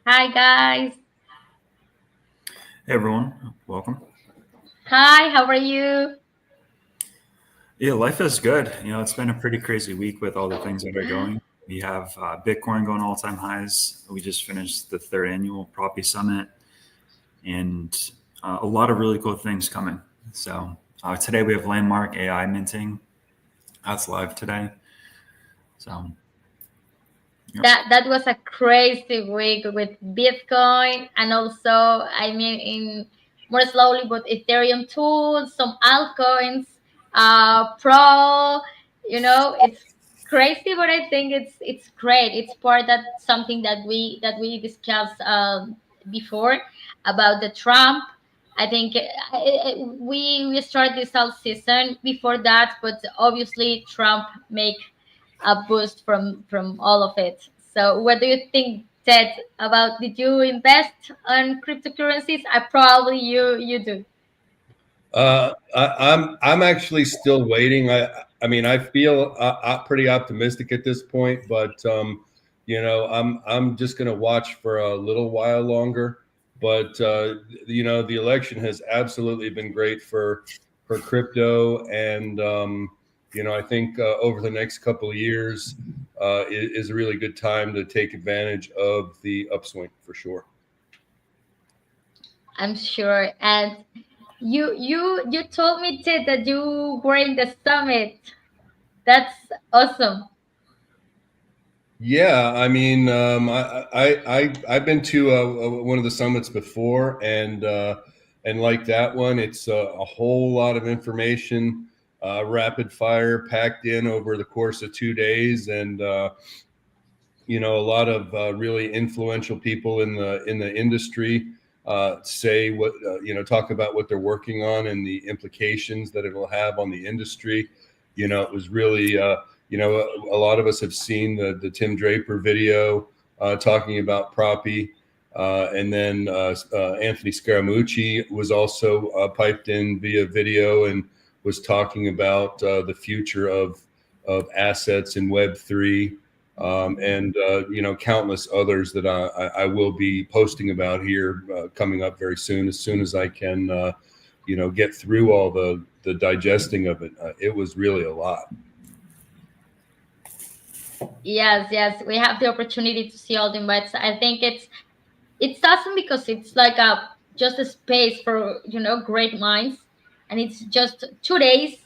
Hi, guys. Hey everyone, welcome. Hi, how are you? Yeah, life is good. It's been a pretty crazy week with all the things that are going. We have Bitcoin going all-time highs. We just finished the third annual Property Summit, and a lot of really cool things coming. So today we have Landmark AI minting. That's live today. So yep. That was a crazy week with Bitcoin and also, in more slowly, but Ethereum tools, some altcoins, Pro. It's crazy, but I think it's great. It's part that something that we discussed before about the Trump. I think we started this whole season before that, but obviously Trump make a boost from all of it. So, what do you think, Ted? About did you invest on cryptocurrencies? I probably you do. I'm actually still waiting. I mean, I feel pretty optimistic at this point, but I'm just going to watch for a little while longer. But the election has absolutely been great for crypto, and I think over the next couple of years is a really good time to take advantage of the upswing for sure. I'm sure. And you told me, Ted, that you were in the summit. That's awesome. Yeah, I mean, I've been to one of the summits before, and like that one, it's a whole lot of information, rapid fire, packed in over the course of 2 days, and a lot of really influential people in the industry say what talk about what they're working on and the implications that it will have on the industry. It was really a lot of us have seen the Tim Draper video talking about Proppy. And then Anthony Scaramucci was also piped in via video and was talking about the future of assets in Web3, and countless others that I will be posting about here coming up very soon. As soon as I can, get through all the digesting of it. It was really a lot. Yes, yes, we have the opportunity to see all the invites. I think it's awesome because it's like a just a space for great minds, and it's just 2 days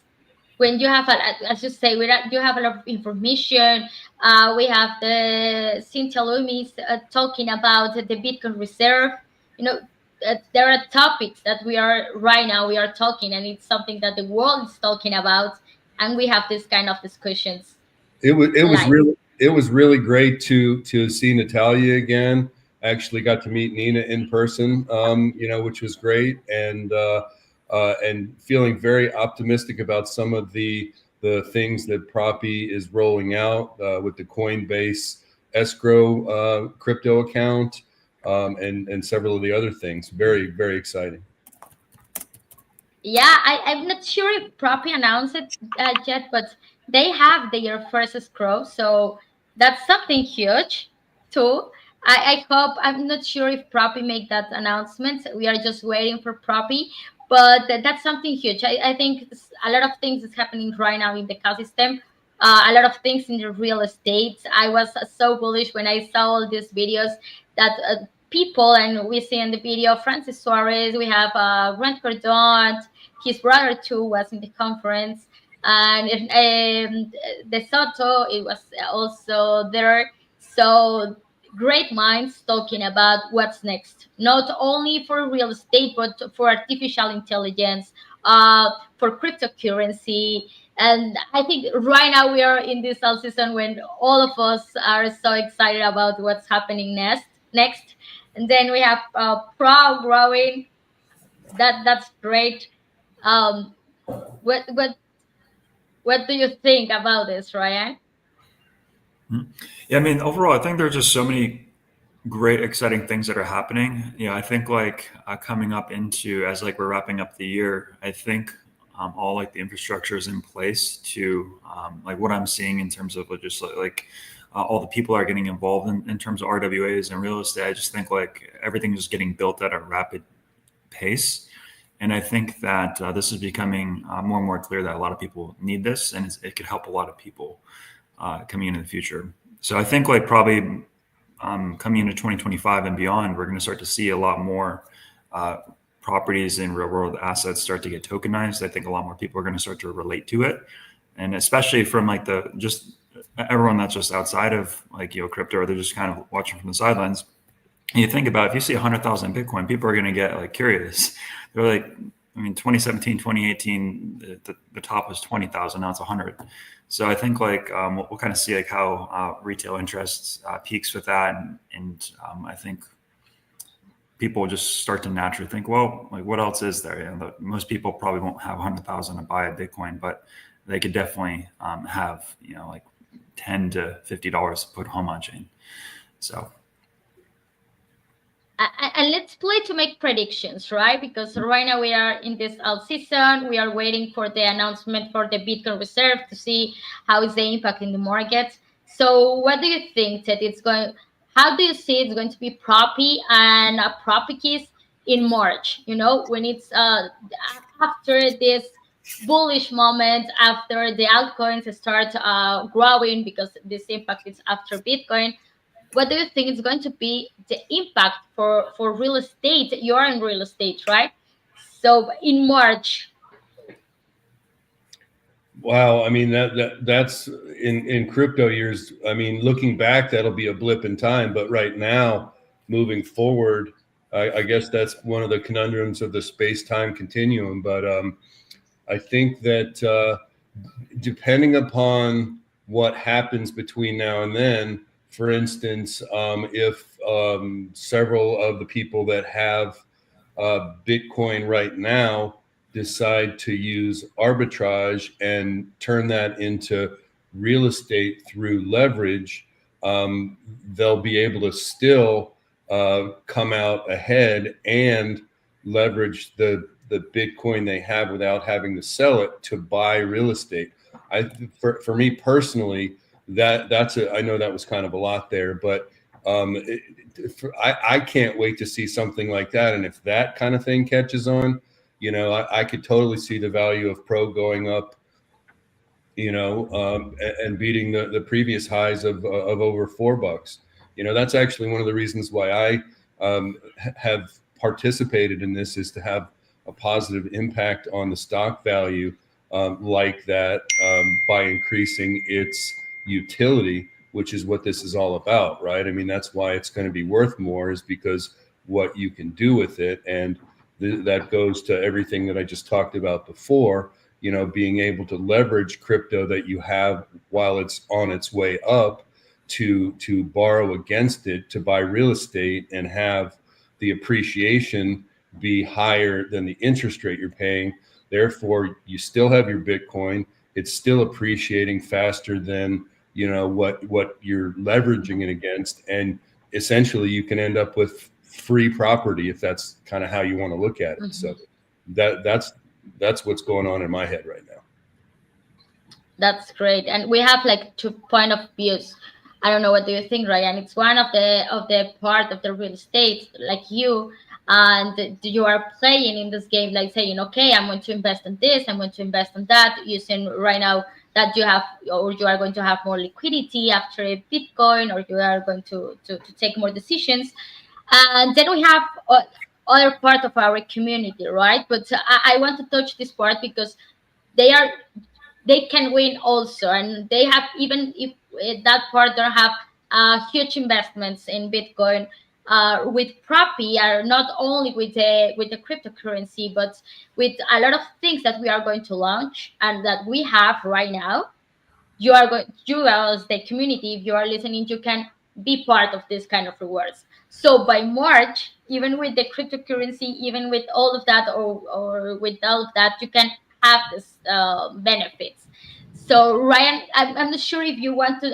when you have as you say, you have a lot of information. We have the Cynthia Loomis talking about the Bitcoin reserve. You know, there are topics that we are talking, and it's something that the world is talking about, and we have this kind of discussions live. It was really great to see Natalia again. I actually got to meet Nina in person, which was great, and feeling very optimistic about some of the things that Proppy is rolling out with the Coinbase escrow crypto account, and several of the other things. Very, very exciting. Yeah, I'm not sure if Proppy announced it yet, but they have their first scroll, so that's something huge too. I hope, I'm not sure if Proppy make that announcement. We are just waiting for Proppy, but that's something huge. I think a lot of things is happening right now in the ecosystem. A lot of things in the real estate. I was so bullish when I saw all these videos that people, and we see in the video Francis Suarez, we have Grant Cardone, his brother too was in the conference, and De Soto, it was also there. So great minds talking about what's next, not only for real estate but for artificial intelligence, for cryptocurrency. And I think right now we are in this all season when all of us are so excited about what's happening next. And then we have Pro growing. That's great. um, what what what do you think about this, Ryan? Mhm. Yeah, I mean, overall, I think there's just so many great, exciting things that are happening. I think like coming up into as like we're wrapping up the year, I think all like the infrastructure is in place to like what I'm seeing in terms of just like all the people are getting involved in terms of RWAs and real estate. I just think like everything is getting built at a rapid pace. And I think that this is becoming more and more clear that a lot of people need this, and it could help a lot of people coming into the future. So I think like probably coming into 2025 and beyond, we're going to start to see a lot more uh, properties and real world assets start to get tokenized. I think a lot more people are going to start to relate to it, and especially from like the just everyone that's just outside of like crypto, or they're just kind of watching from the sidelines. And you think about if you see 100,000 Bitcoin, people are going to get like curious. They're like, I mean, 2017, 2018, the top was 20,000. Now it's 100. So I think like we'll kind of see like how retail interest peaks with that, and I think people just start to naturally think, well, like what else is there? Most people probably won't have 100,000 to buy a Bitcoin, but they could definitely have like $10 to $50 to put home on chain. So And let's play to make predictions, right? Because right now we are in this alt season. We are waiting for the announcement for the Bitcoin reserve to see how is the impact in the market. So, what do you think that it's going? How do you see it's going to be proppy and proppy keys in March? You know, when it's after this bullish moment, after the altcoins start growing because this impact is after Bitcoin. What do you think is going to be the impact for real estate? You're in real estate, right? So in March. Wow, I mean that's in crypto years. I mean, looking back, that'll be a blip in time. But right now, moving forward, I guess that's one of the conundrums of the space-time continuum. But I think that depending upon what happens between now and then, for instance, if several of the people that have Bitcoin right now decide to use arbitrage and turn that into real estate through leverage, they'll be able to still come out ahead and leverage the Bitcoin they have without having to sell it to buy real estate. For me personally, I know that was kind of a lot there, but I can't wait to see something like that. And if that kind of thing catches on, I could totally see the value of Pro going up, and beating the previous highs of over $4. That's actually one of the reasons why I have participated in this, is to have a positive impact on the stock value like that, by increasing its utility, which is what this is all about, right? I mean, that's why it's going to be worth more, is because what you can do with it. And that goes to everything that I just talked about before, being able to leverage crypto that you have while it's on its way up to borrow against it to buy real estate and have the appreciation be higher than the interest rate you're paying. Therefore, you still have your Bitcoin. It's still appreciating faster than what you're leveraging it against, and essentially you can end up with free property if that's kind of how you want to look at it. Mhm. So that's what's going on in my head right now. That's great. And we have like two point of views. I don't know, what do you think, Ryan? It's one of the part of the real estate, like you, and you are playing in this game, like saying, okay, I'm going to invest in this, I'm going to invest in that, using right now that you have, or you are going to have more liquidity after a Bitcoin, or you are going to take more decisions. And then we have other part of our community, right? But I want to touch this part because they are they can win also, and they have, even if that part don't have huge investments in Bitcoin, with Propi, are not only with the cryptocurrency, but with a lot of things that we are going to launch and that we have right now. You as the community, if you are listening, you can be part of this kind of rewards. So by March, even with the cryptocurrency, even with all of that, or with all of that, you can have this benefits. So Ryan, I'm not sure if you want to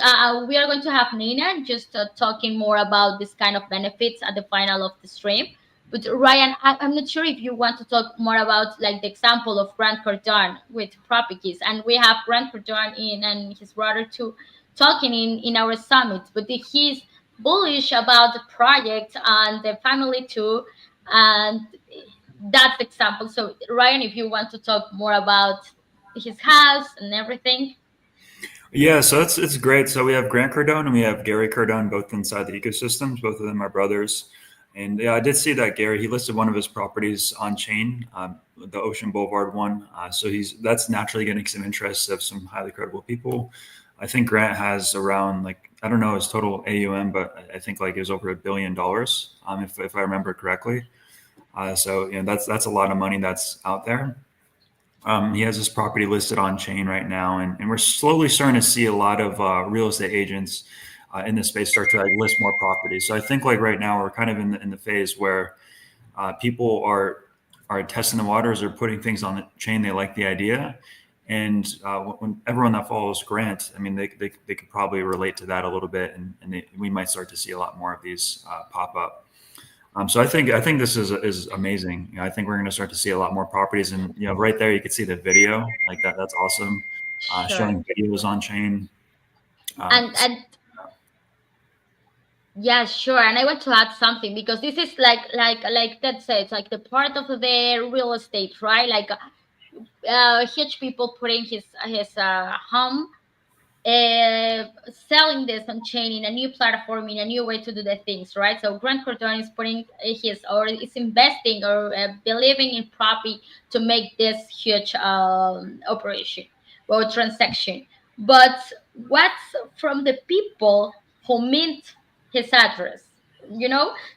we are going to have Nina just talking more about this kind of benefits at the final of the stream. But Ryan, I'm not sure if you want to talk more about like the example of Grant Cardone with Properties, and we have Grant Cardone in and his brother too. talking in our summit, but he's bullish about the project and the family too, and that's the example. So Ryan, if you want to talk more about his house and everything. Yeah, so it's great. So we have Grant Cardone and we have Gary Cardone both inside the ecosystems. Both of them are brothers. And yeah, I did see that Gary, he listed one of his properties on chain, the Ocean Boulevard one. So that's naturally getting some interest of some highly credible people. I think Grant has around, like, I don't know his total AUM, but I think like it was over $1 billion, if I remember correctly. So that's a lot of money that's out there. He has his property listed on chain right now, and we're slowly starting to see a lot of real estate agents in this space start to like list more properties. So I think like right now we're kind of in the phase where people are testing the waters or putting things on the chain. They like the idea, and when everyone that follows Grant, I mean, they could probably relate to that a little bit, and we might start to see a lot more of these pop up. So I think this is amazing. I think we're going to start to see a lot more properties, and right there you can see the video like that. That's awesome. Sure. Showing videos on chain. and So, and yeah, sure. And I want to add something because this is like that says like the part of the real estate, right? Like huge people putting his home, selling this on chain in a new platform, in a new way to do the things, right? So Grant Cardone is putting his, or is investing, or believing in property to make this huge operation or transaction. But what's from the people who mint his address?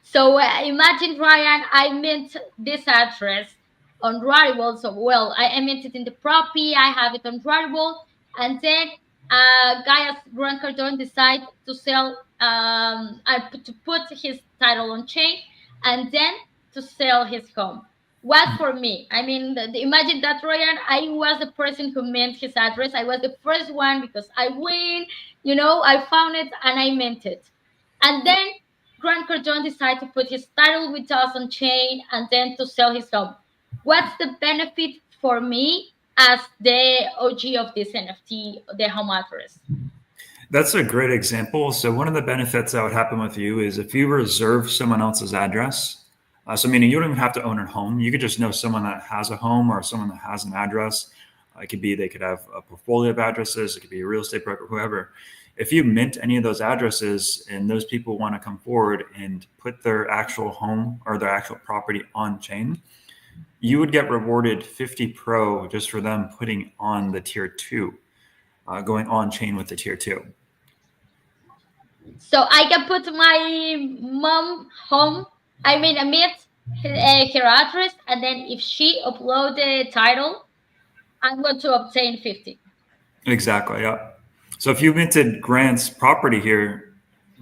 So imagine, Ryan, I mint this address on Rarible. So, well, I mint it in the property, I have it on Rarible, and then guy as Grant Cardone decide to sell, to put his title on chain, and then to sell his home. What for me? I mean, imagine that, Ryan. I was the person who meant his address. I was the first one because I win. I found it and I meant it. And then Grant Cardone decided to put his title with us on chain and then to sell his home. What's the benefit for me as the OG of this NFT, the home address? that's a great example. So one of the benefits that would happen with you is if you reserve someone else's address. So meaning you don't even have to own a home. You could just know someone that has a home or someone that has an address. It could be they could have a portfolio of addresses. It could be a real estate broker, whoever. If you mint any of those addresses and those people want to come forward and put their actual home or their actual property on chain, you would get rewarded 50 pro just for them putting on the tier two, going on chain with the tier two. So I can put my mom home. I mean, admit her address, and then if she upload the title, I'm going to obtain 50. Exactly. Yeah. So if you minted Grant's property here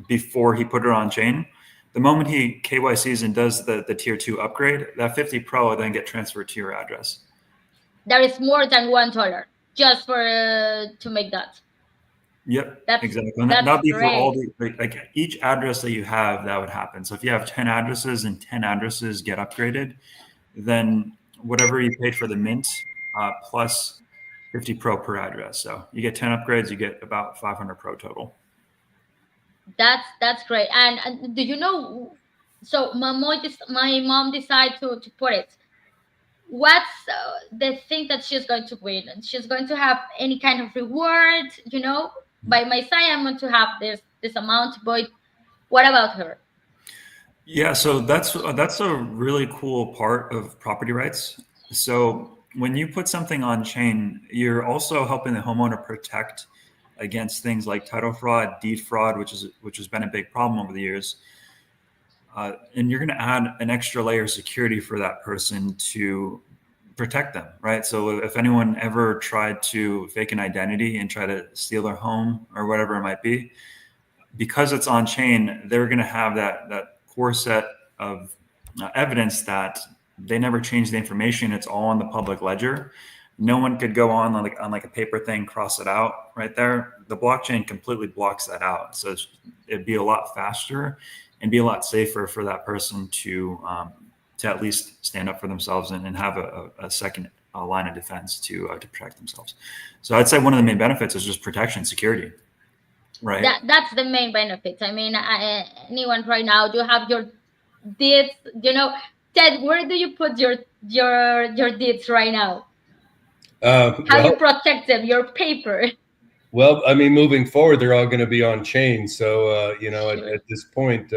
before he put it on chain, the moment he KYCs and does the tier two upgrade, that 50 pro will then get transferred to your address. There is more than $1 just for to make that. Yep, That's exactly. And that's that'll be for all great. like each address that you have, that would happen. So if you have 10 addresses and 10 addresses get upgraded, then whatever you paid for the mint plus 50 pro per address. So you get 10 upgrades, you get about 500 pro total. That's great. And do you know? So my mom decided to put it. What's the thing that she's going to win? And she's going to have any kind of reward? By my side, I'm going to have this amount. But what about her? Yeah, so that's a really cool part of property rights. So when you put something on chain, you're also helping the homeowner protect against things like title fraud, deed fraud, which has been a big problem over the years. And you're going to add an extra layer of security for that person to protect them, right? So if anyone ever tried to fake an identity and try to steal their home or whatever it might be, because it's on chain, they're going to have that core set of evidence that they never changed the information. It's all on the public ledger. No one could go on like a paper thing, cross it out right there. The blockchain completely blocks that out. So it'd be a lot faster and be a lot safer for that person to at least stand up for themselves and have a second line of defense to protect themselves. So I'd say one of the main benefits is just protection, security. Right. That's the main benefit. I mean, anyone right now, you have your deeds, Ted, where do you put your deeds right now? How Well, you protect them, your paper? well, I mean, moving forward, they're all going to be on chain. So, Sure. at this point,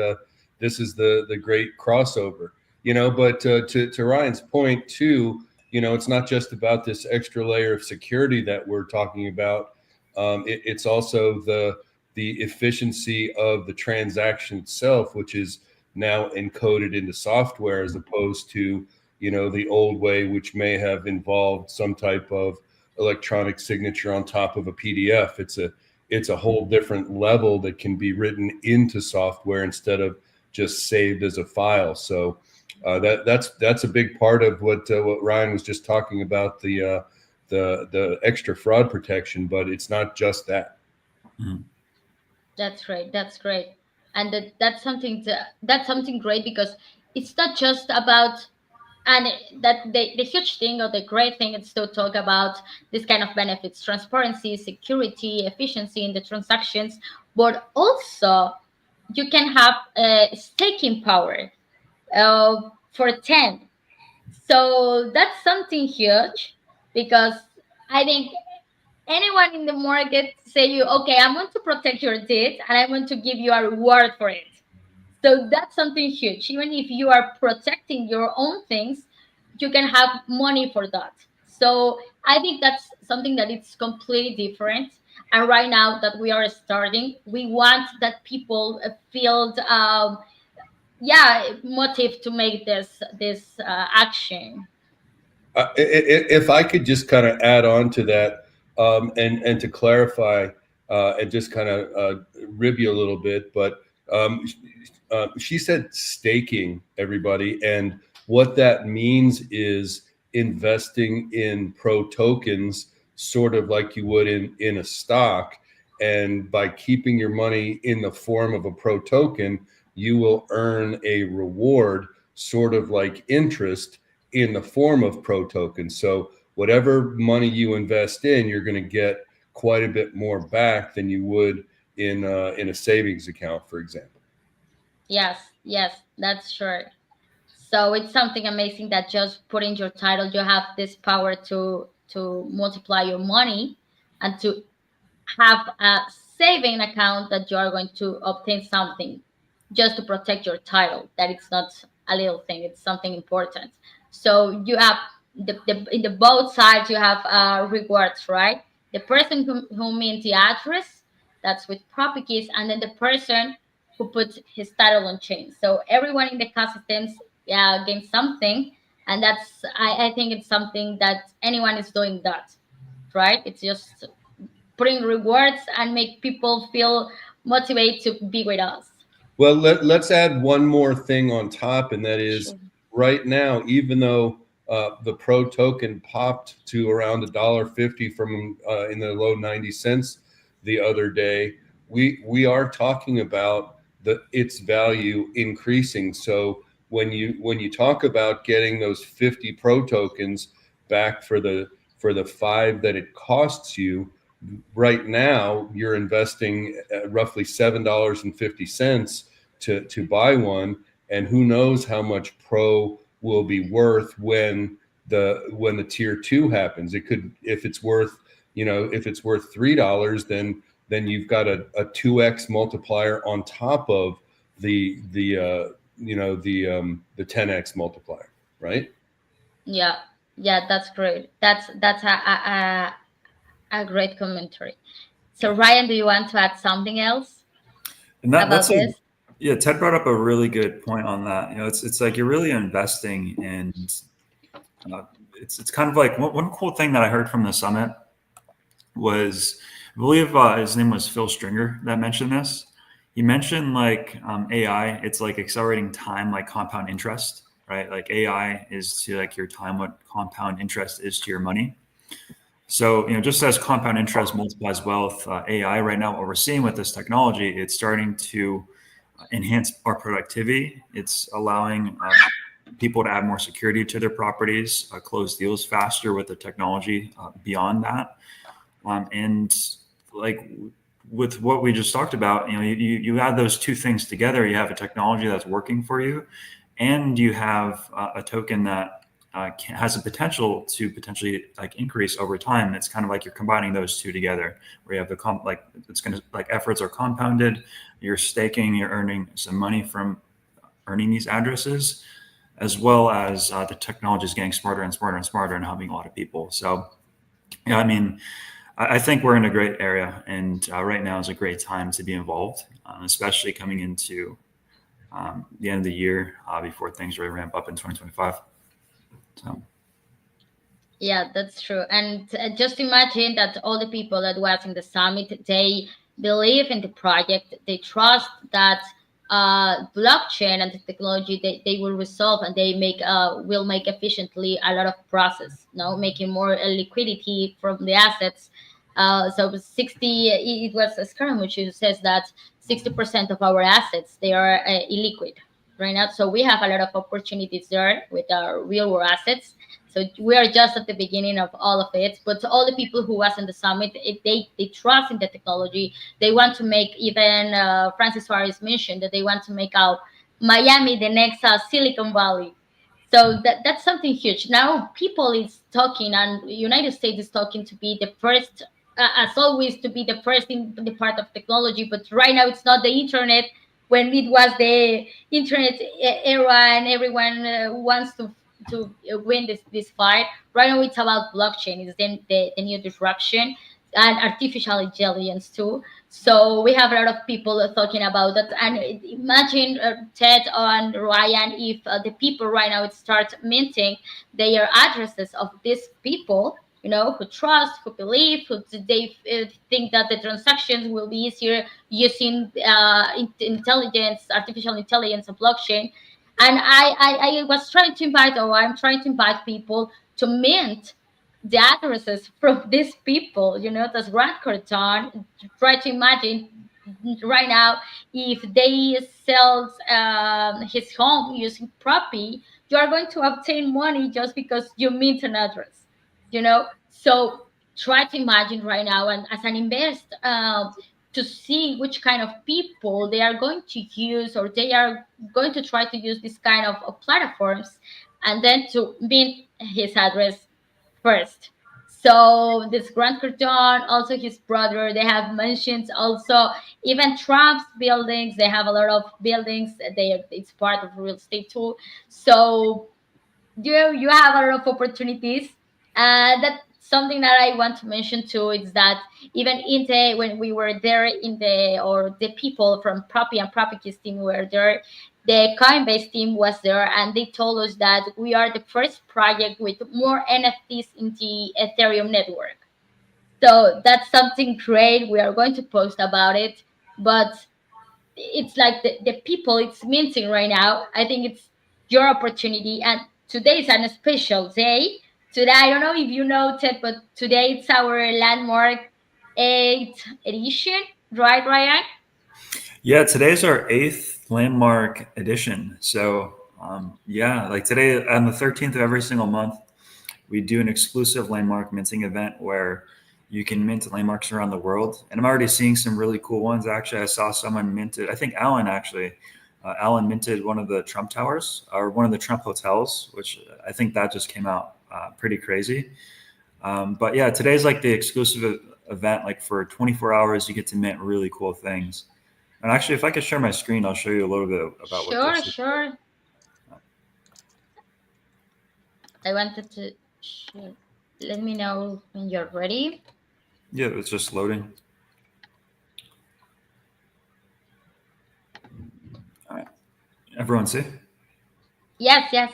this is the great crossover. But to Ryan's point too, it's not just about this extra layer of security that we're talking about. It's also the efficiency of the transaction itself, which is now encoded into software, as opposed to the old way, which may have involved some type of electronic signature on top of a PDF. It's a whole different level that can be written into software instead of just saved as a file. So that's a big part of what Ryan was just talking about, the extra fraud protection. But it's not just that. Mhm. That's great. That's great. And that's something great, because it's not just about, and that the huge thing or the great thing is to talk about this kind of benefits: transparency, security, efficiency in the transactions, but also you can have staking power for 10. So that's something huge, because I think anyone in the market say you, okay, I'm going to protect your debt and I'm going to give you a reward for it. So that's something huge. Even if you are protecting your own things, you can have money for that. So I think that's something that it's completely different. And right now that we are starting, we want that people feel, yeah, motive to make this action. If I could just kind of add on to that, and to clarify, and just kind of rib you a little bit, but um, she said staking, everybody, and what that means is investing in pro tokens, sort of like you would in a stock. And by keeping your money in the form of a pro token, you will earn a reward, sort of like interest, in the form of pro tokens. So whatever money you invest in, you're going to get quite a bit more back than you would in a savings account, for example. Yes, yes, that's sure. So it's something amazing that just putting your title, you have this power to multiply your money and to have a saving account that you are going to obtain something just to protect your title. That it's not a little thing; it's something important. So you have in the both sides you have rewards, right? The person who means the address, that's with property keys, and then the person who puts his title on chain. So everyone in the ecosystems gains something, and that's I think it's something that anyone is doing that, right? It's just putting rewards and make people feel motivated to be with us. Well, let's add one more thing on top, and that is, Sure. right now, even though the pro token popped to around $1.50 from in the low 90 cents the other day, we are talking about its value increasing. So when you talk about getting those 50 pro tokens back for the five that it costs you, right now you're investing roughly $7.50 to buy one, and who knows how much pro will be worth when the tier two happens. It could, if it's worth, if it's worth $3, then you've got a 2x multiplier on top of the 10x multiplier, right? Yeah, yeah, that's great. That's a great commentary. So Ryan, do you want to add something else And about that's a this? yeah. Ted brought up a really good point on that. It's like you're really investing in. Uh, it's kind of like one cool thing that I heard from the summit was, I believe his name was Phil Stringer that mentioned this. He mentioned like AI, it's like accelerating time, like compound interest, right? Like AI is to like your time what compound interest is to your money. So, just as compound interest multiplies wealth, AI right now, what we're seeing with this technology, it's starting to enhance our productivity. It's allowing people to add more security to their properties, close deals faster with the technology beyond that. And like with what we just talked about, you add those two things together. You have a technology that's working for you, and you have a token that has a potential to potentially like increase over time. It's kind of like you're combining those two together, where you have like it's going to like efforts are compounded. You're staking, you're earning some money from earning these addresses, as well as the technology is getting smarter and smarter and smarter and helping a lot of people. So yeah, I mean, I think we're in a great area, and right now is a great time to be involved, especially coming into the end of the year before things really ramp up in 2025. So Yeah, that's true. And just imagine that all the people that was in the summit, they believe in the project. They trust that blockchain and the technology they will resolve, and they make will make efficiently a lot of process. No, making more liquidity from the assets. So 60, it was Scaramouche who says that 60% of our assets they are illiquid right now. So we have a lot of opportunities there with our real world assets. So we are just at the beginning of all of it. But all the people who was in the summit, they trust in the technology. They want to make, even Francis Suarez mentioned that they want to make out Miami the next Silicon Valley. So that's something huge. Now people is talking, and United States is talking to be the first, as always, to be the first in the part of technology. But right now it's not the internet. When it was the internet era, and everyone wants to win this fight. Right now, it's about blockchain. It's the new disruption, and artificial intelligence too. So we have a lot of people talking about that. And imagine Ted and Ryan, if the people right now start minting their addresses of these people. Who trust, who believe, who they think that the transactions will be easier using intelligence, artificial intelligence, and blockchain. And I was trying to invite, or I'm trying to invite people to mint the addresses from these people, that's Grant Cardone. Try to imagine right now, if they sell his home using Proppy, you are going to obtain money just because you mint an address, So try to imagine right now, and as an invest, to see which kind of people they are going to use, or they are going to try to use this kind of platforms, and then to mint his address first. So this Grant Cardone, also his brother, they have mentioned also even Trump's buildings. They have a lot of buildings. It's part of real estate too. So you have a lot of opportunities. That's something that I want to mention too, is that even in the when we were there in the or the people from Proppy and Proppy's team were there, the Coinbase team was there, and they told us that we are the first project with more NFTs in the Ethereum network. So that's something great. We are going to post about it, but it's like the people it's minting right now. I think it's your opportunity, and today is a special day. Today, I don't know if you know it, but today it's our landmark 8th edition, right, Ryan? yeah, today's our eighth landmark edition. So yeah, like today on the 13th of every single month, we do an exclusive landmark minting event where you can mint landmarks around the world. And I'm already seeing some really cool ones. Actually, I saw someone minted, I think Alan actually, Alan minted one of the Trump Towers or one of the Trump hotels, which I think that just came out pretty crazy. But yeah, today's like the exclusive event. Like for 24 hours, you get to mint really cool things. And actually, if I could share my screen, I'll show you a little bit about what Sure, this is. sure. I wanted to share. Let me know when you're ready. Yeah, it's just loading. All right, everyone see? Yes, yes.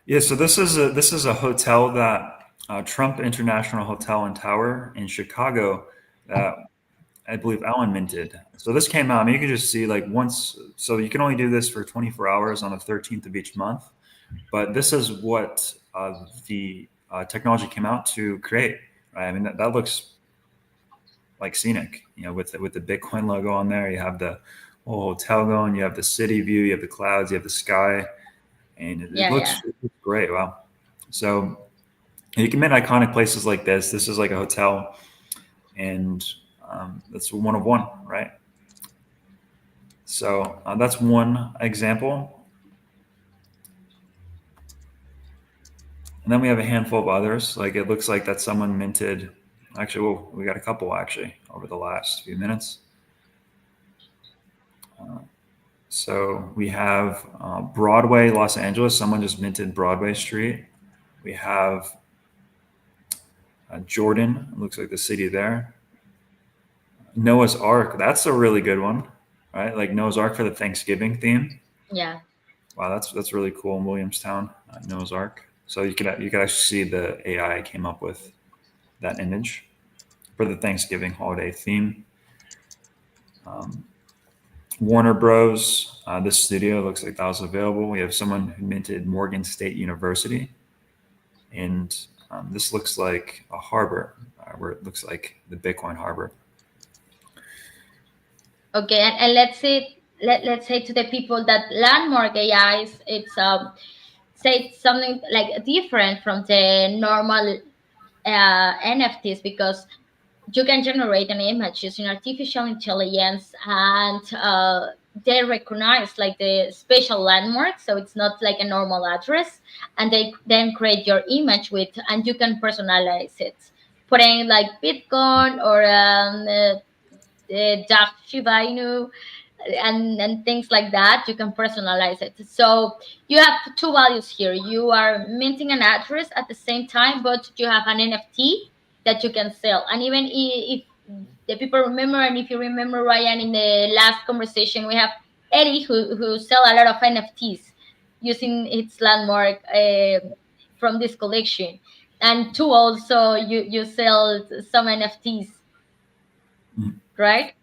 Yeah, so this is a hotel that Trump International Hotel and Tower in Chicago that I believe Alan minted. So this came out. I mean, you can just see like once. So you can only do this for 24 hours on the 13th of each month. But this is what the technology came out to create. Right? I mean, that looks like scenic. With the Bitcoin logo on there, you have the whole hotel going. You have the city view. You have the clouds. You have the sky, and it Yeah, yeah. looks great. Wow. So you can mint iconic places like this. This is like a hotel, and That's one of one, right? So that's one example. And then we have a handful of others. Like it looks like that someone minted. Actually, well, we got a couple actually over the last few minutes. So we have Broadway, Los Angeles. Someone just minted Broadway Street. We have Jordan. It looks like the city there. Noah's Ark. That's a really good one, right? Like Noah's Ark for the Thanksgiving theme. Yeah. Wow, that's really cool in Williamstown. Noah's Ark. So you could actually see the AI came up with that image for the Thanksgiving holiday theme. Warner Bros. This studio looks like that was available. We have someone who minted Morgan State University, and this looks like a harbor, where it looks like the Bitcoin harbor. Okay, and let's say to the people that landmark AIs, it's say something like different from the normal NFTs, because you can generate an image using artificial intelligence, and they recognize like the special landmark, so it's not like a normal address, and they then create your image with, and you can personalize it, putting like Bitcoin or Dash Shiba Inu, and things like that. You can personalize it. So you have two values here. You are minting an address at the same time, but you have an NFT that you can sell. And even if the people remember, and if you remember, Ryan, in the last conversation we have Eddie, who sell a lot of NFTs using its landmark from this collection. And two, also you sell some NFTs, right?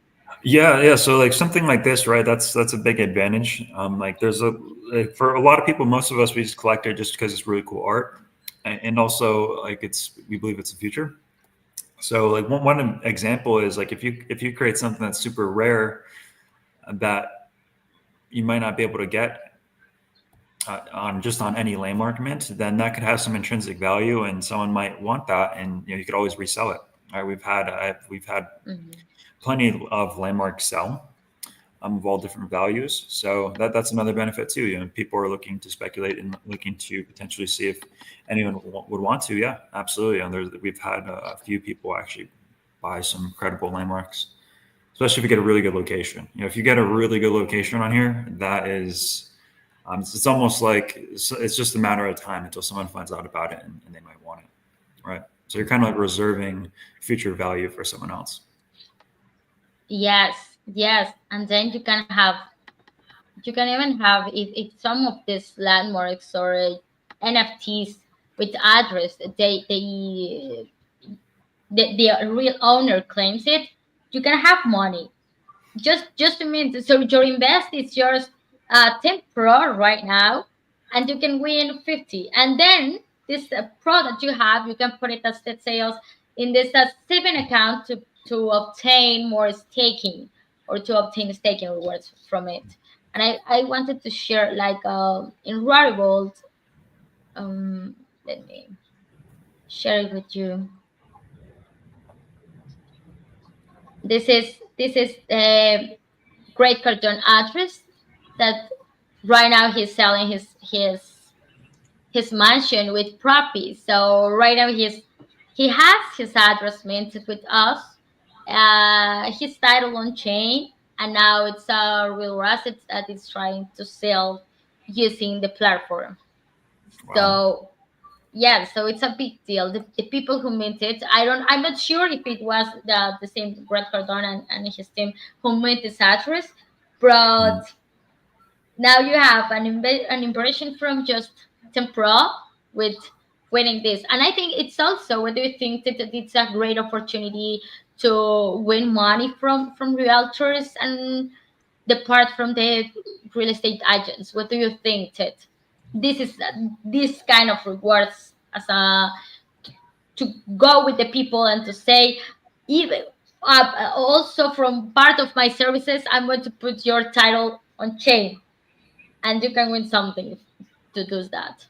Yeah. So like something like this, right? That's a big advantage. Like there's like, for a lot of people, most of us we just collect it just because it's really cool art, and also like we believe it's the future. So like one example is like if you create something that's super rare that you might not be able to get on any landmark mint, then that could have some intrinsic value, and someone might want that, and you could always resell it. Right? We've had Mhm. plenty of landmarks sell of all different values. So that's another benefit too. People are looking to speculate and looking to potentially see if anyone would want to. Yeah, absolutely. And we've had a few people actually buy some credible landmarks, especially if you get a really good location. If you get a really good location on here, that is, it's almost like it's just a matter of time until someone finds out about it and they might want it, right? So you're kind of like reserving future value for someone else. Yes, yes, and then you can even have, if some of these landmarks or NFTs with address, the real owner claims it, you can have money just to mint. So your invest is yours 10 pro right now, and you can win 50, and then this pro that you have, you can put it as the sales in this saving account to obtain more staking, or to obtain staking rewards from it. And I wanted to share like in Rarible, let me share it with you. This is the Great Cartoon address that right now he's selling his mansion with property. So right now he has his address minted with us, his title on chain, and now it's a real asset that is trying to sell using the platform. Wow. So yeah, so it's a big deal. The people who mint it, I'm not sure if it was the same Grant Cardone and his team who mint this address, but Mm. now you have an impression from just Tempra with winning this. And I think it's also, what do you think, that it's a great opportunity to win money from realtors and depart from the real estate agents? What do you think, Ted? This is this kind of rewards as a to go with the people and to say, even also from part of my services, I'm going to put your title on chain, and you can win something to do that.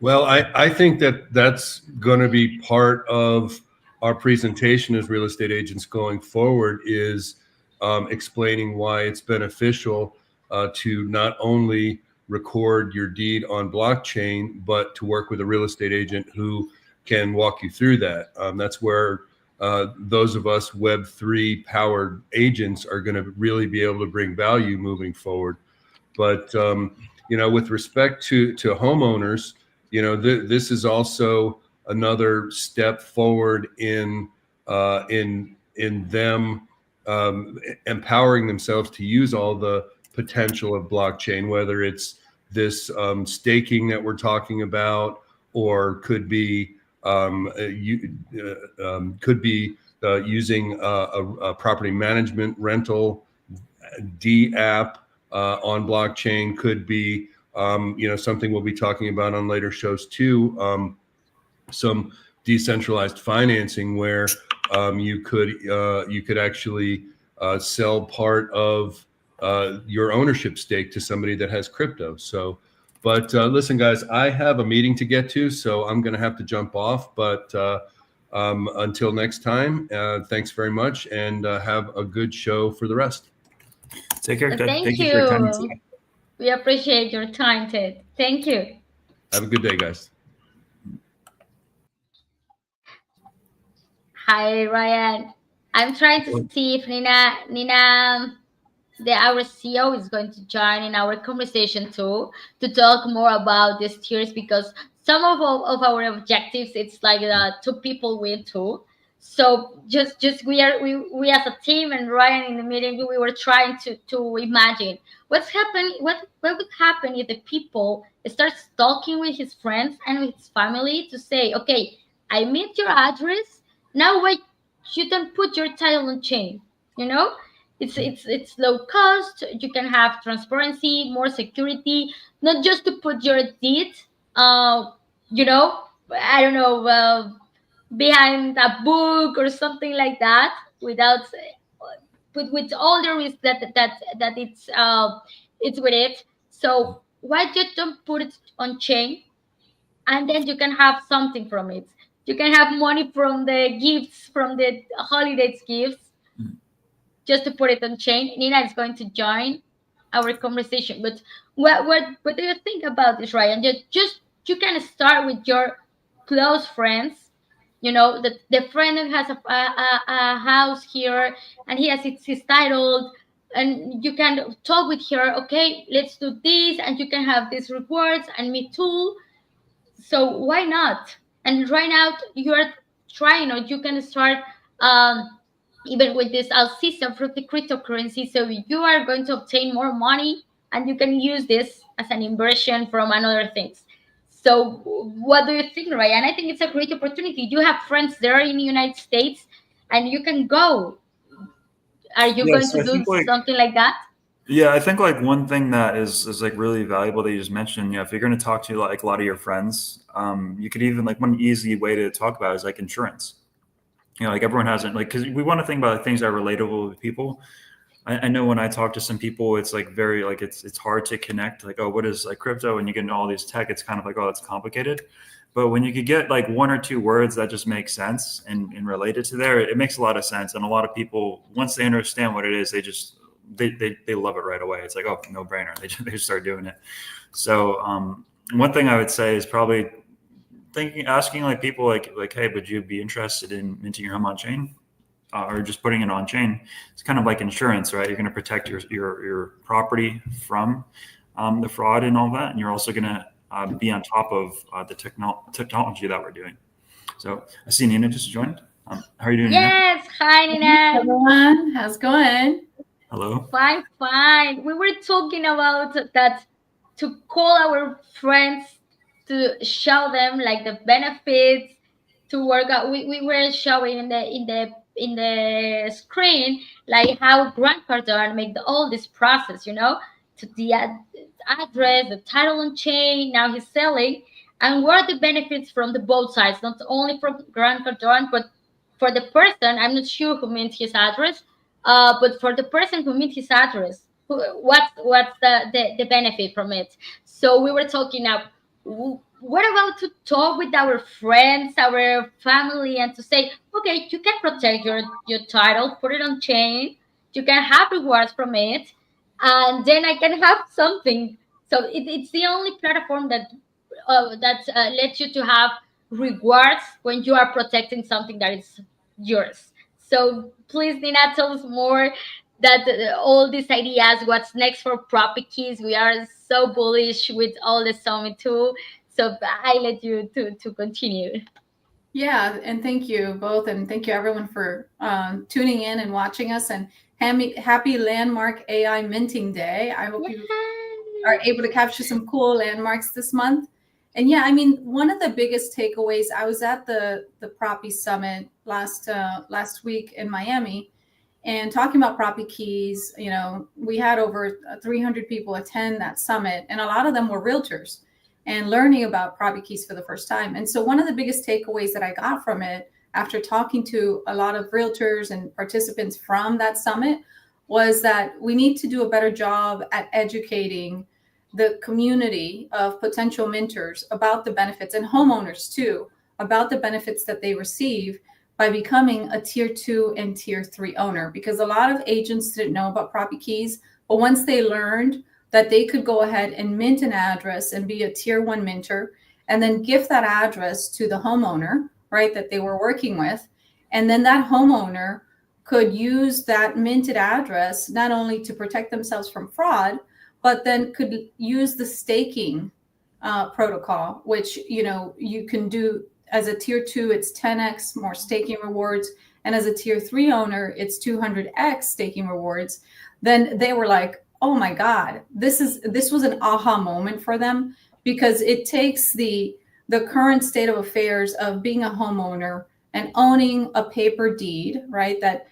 Well, I think that that's going to be part of our presentation as real estate agents going forward is explaining why it's beneficial to not only record your deed on blockchain, but to work with a real estate agent who can walk you through that. That's where those of us Web3 powered agents are going to really be able to bring value moving forward. But with respect to homeowners, this is also another step forward in them empowering themselves to use all the potential of blockchain, whether it's this staking that we're talking about, or could be using a property management rental D app on blockchain, could be something we'll be talking about on later shows too. Some decentralized financing where you could actually sell part of your ownership stake to somebody that has crypto. So, but listen, guys, I have a meeting to get to, so I'm going to have to jump off. But until next time, thanks very much, and have a good show for the rest. Take care, Ted. Thank Thank you for your time you. today. We appreciate your time, Ted. Thank you. Have a good day, guys. Hi, Ryan. I'm trying to see if Nina, our CEO, is going to join in our conversation too, to talk more about these tiers, because some of our objectives, it's like two people win too. So just we as a team, and Ryan in the meeting, we were trying to imagine what would happen if the people starts talking with his friends and with his family to say, okay, I meet your address. Now why you don't put your title on chain? You know, it's low cost. You can have transparency, more security, not just to put your deed, uh you know I don't know, behind a book or something like that, without with all the risk that it's with it. So why just don't put it on chain, and then you can have something from it. You can have money from the gifts, from the holidays gifts, just to put it on chain. Nina is going to join our conversation. But what do you think about this, Ryan? Just you can start with your close friends. You know, the friend that has a house here, and he has his title, and you can talk with her. Okay, let's do this, and you can have these rewards, and me too. So why not? And right now you are trying, or you can start, even with this system for the cryptocurrency. So you are going to obtain more money, and you can use this as an inversion from another things. So what do you think, Ryan? I think it's a great opportunity. You have friends there in the United States, and you can go. Are you Yeah, going so to I do think like something like that? yeah, I think like one thing that is like really valuable that you just mentioned, if you're going to talk to like a lot of your friends, you could even like one easy way to talk about is like insurance. Like everyone hasn't like, because we want to think about like, things that are relatable with people. I know when I talk to some people, it's like very like it's hard to connect. Like, oh, what is like crypto? And you get into all these tech, it's kind of like, oh, that's complicated. But when you could get like one or two words that just make sense and related to there, it makes a lot of sense. And a lot of people, once they understand what it is, they love it right away. It's like, oh, no brainer. They just start doing it. So one thing I would say is probably asking like people like, hey, would you be interested in minting your home on chain? Or just putting it on chain? It's kind of like insurance, right? You're going to protect your property from the fraud and all that, and you're also going to be on top of the technology that we're doing. So I see Nina just joined. How are you doing, Nina? Yes. Hi, Nina. Everyone, how's it going? Hello. Fine, fine. We were talking about that, to call our friends, to show them like the benefits, to work out. We were showing in the screen like how Grant Cardone make all this process, to the address, the title on chain. Now he's selling, and what are the benefits from the both sides? Not only from Grant Cardone, but for the person. I'm not sure who meant his address, but for the person who meets his address, what's the benefit from it? So we were talking now. what about to talk with our friends, our family, and to say, okay, you can protect your title, put it on chain, you can have rewards from it, and then I can have something. So it's the only platform that lets you to have rewards when you are protecting something that is yours. So please, Nina, tell us more that all these ideas, what's next for Property Keys. We are so bullish with all the summit too. So I let you to continue. Yeah, and thank you both, and thank you everyone for tuning in and watching us. And happy Landmark AI Minting Day. I hope you are able to capture some cool landmarks this month. And yeah, I mean, one of the biggest takeaways. I was at the Proppy Summit last week in Miami, and talking about Proppy Keys. You know, we had over 300 people attend that summit, and a lot of them were realtors and learning about Proppy Keys for the first time. And so one of the biggest takeaways that I got from it, after talking to a lot of realtors and participants from that summit, was that we need to do a better job at educating the community of potential mentors about the benefits, and homeowners too, about the benefits that they receive by becoming a tier 2 and tier 3 owner. Because a lot of agents didn't know about Proppy Keys, but once they learned that they could go ahead and mint an address and be a tier 1 minter, and then gift that address to the homeowner, right, that they were working with. And then that homeowner could use that minted address not only to protect themselves from fraud, but then could use the staking protocol, which, you know, you can do as a tier 2, it's 10x more staking rewards. And as a tier 3 owner, it's 200x staking rewards. Then they were like, oh my God, this was an aha moment for them, because it takes the current state of affairs of being a homeowner and owning a paper deed, right? That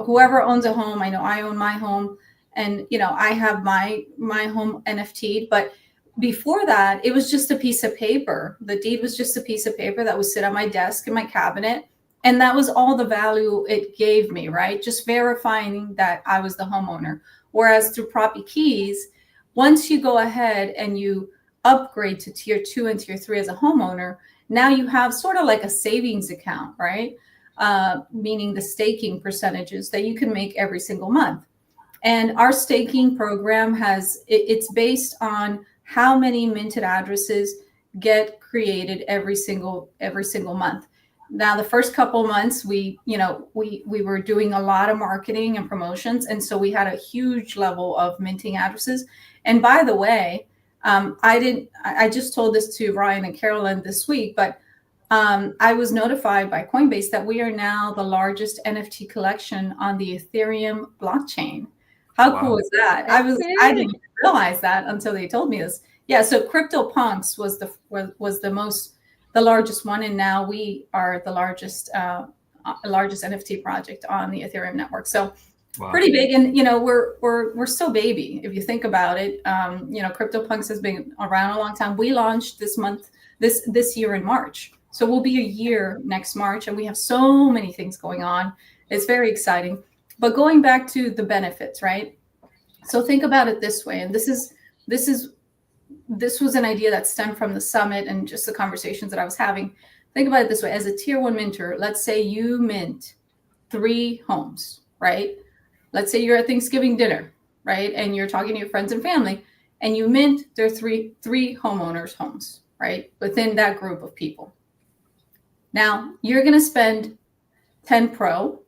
whoever owns a home, I know I own my home, and you know, I have my home NFT, but before that, it was just a piece of paper. The deed was just a piece of paper that would sit on my desk in my cabinet. And that was all the value it gave me, right? Just verifying that I was the homeowner. Whereas through Proppy Keys, once you go ahead and you upgrade to tier 2 and tier 3 as a homeowner, now you have sort of like a savings account, right? Meaning the staking percentages that you can make every single month. And our staking program it's based on how many minted addresses get created every single month. Now, the first couple of months, we were doing a lot of marketing and promotions, and so we had a huge level of minting addresses. And by the way, I just told this to Ryan and Carolyn this week, but I was notified by Coinbase that we are now the largest NFT collection on the Ethereum blockchain. How cool is that? I didn't even realize that until they told me this. Yeah, so CryptoPunks was the largest one, and now we are the largest NFT project on the Ethereum network. So pretty big, and you know, we're still baby if you think about it. You know, CryptoPunks has been around a long time. We launched this year in March, so we'll be a year next March, and we have so many things going on. It's very exciting. But going back to the benefits, right? So think about it this way, and this was an idea that stemmed from the summit and just the conversations that I was having. Think about it this way: as a tier 1 minter, let's say you mint 3 homes, right? Let's say you're at Thanksgiving dinner, right? And you're talking to your friends and family, and you mint their three homeowners' homes, right? Within that group of people. Now you're going to spend 10 pro.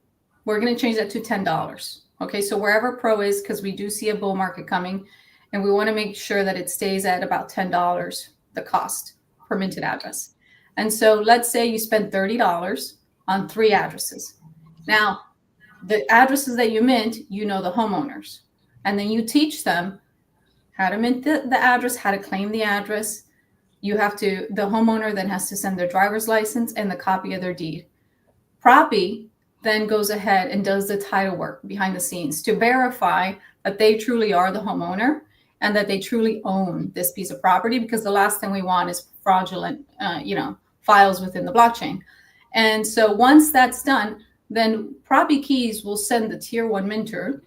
We're going to change that to $10. Okay, so wherever pro is, because we do see a bull market coming, and we want to make sure that it stays at about $10, the cost per minted address. And so let's say you spend $30 on 3 addresses. Now, the addresses that you mint, you know the homeowners. And then you teach them how to mint the address, how to claim the address. The homeowner then has to send their driver's license and the copy of their deed. Proppy then goes ahead and does the title work behind the scenes to verify that they truly are the homeowner and that they truly own this piece of property, because the last thing we want is fraudulent, files within the blockchain. And so once that's done, then Proppy Keys will send the tier 1 minter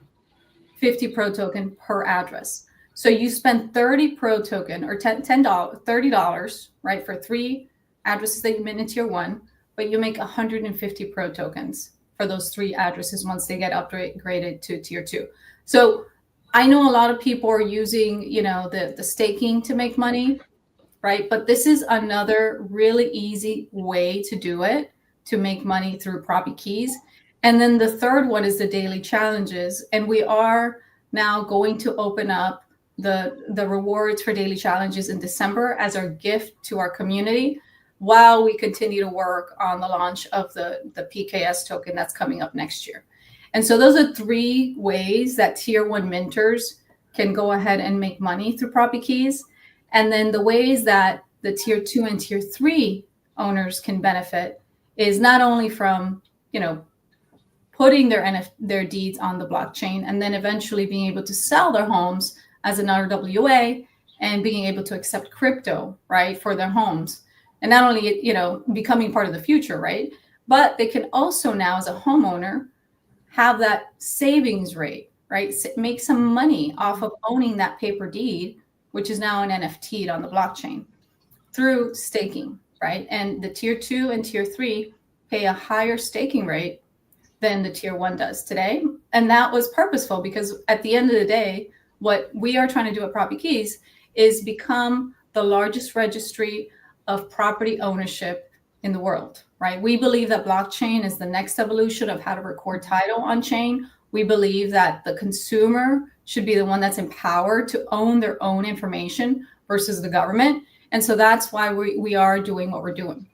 50 pro token per address. So you spend 30 pro token or $10, $30, right, for 3 addresses that you mint in tier one, but you make 150 pro tokens for those 3 addresses once they get upgraded to tier two. So I know a lot of people are using, the staking to make money, right? But this is another really easy way to do it, to make money through Proppy Keys. And then the third one is the daily challenges. And we are now going to open up the rewards for daily challenges in December as our gift to our community, while we continue to work on the launch of the PKS token that's coming up next year. And so those are 3 ways that tier one minters can go ahead and make money through Proppy Keys. And then the ways that the tier two and tier three owners can benefit is not only from, putting their deeds on the blockchain and then eventually being able to sell their homes as an RWA and being able to accept crypto, right, for their homes. And not only, becoming part of the future, right, but they can also now, as a homeowner, have that savings rate, right, make some money off of owning that paper deed, which is now an NFT on the blockchain, through staking, right? And the tier two and tier three pay a higher staking rate than the tier one does today. And that was purposeful, because at the end of the day, what we are trying to do at Proppy Keys is become the largest registry of property ownership in the world, right? We believe that blockchain is the next evolution of how to record title on chain. We believe that the consumer should be the one that's empowered to own their own information versus the government. And so that's why we are doing what we're doing.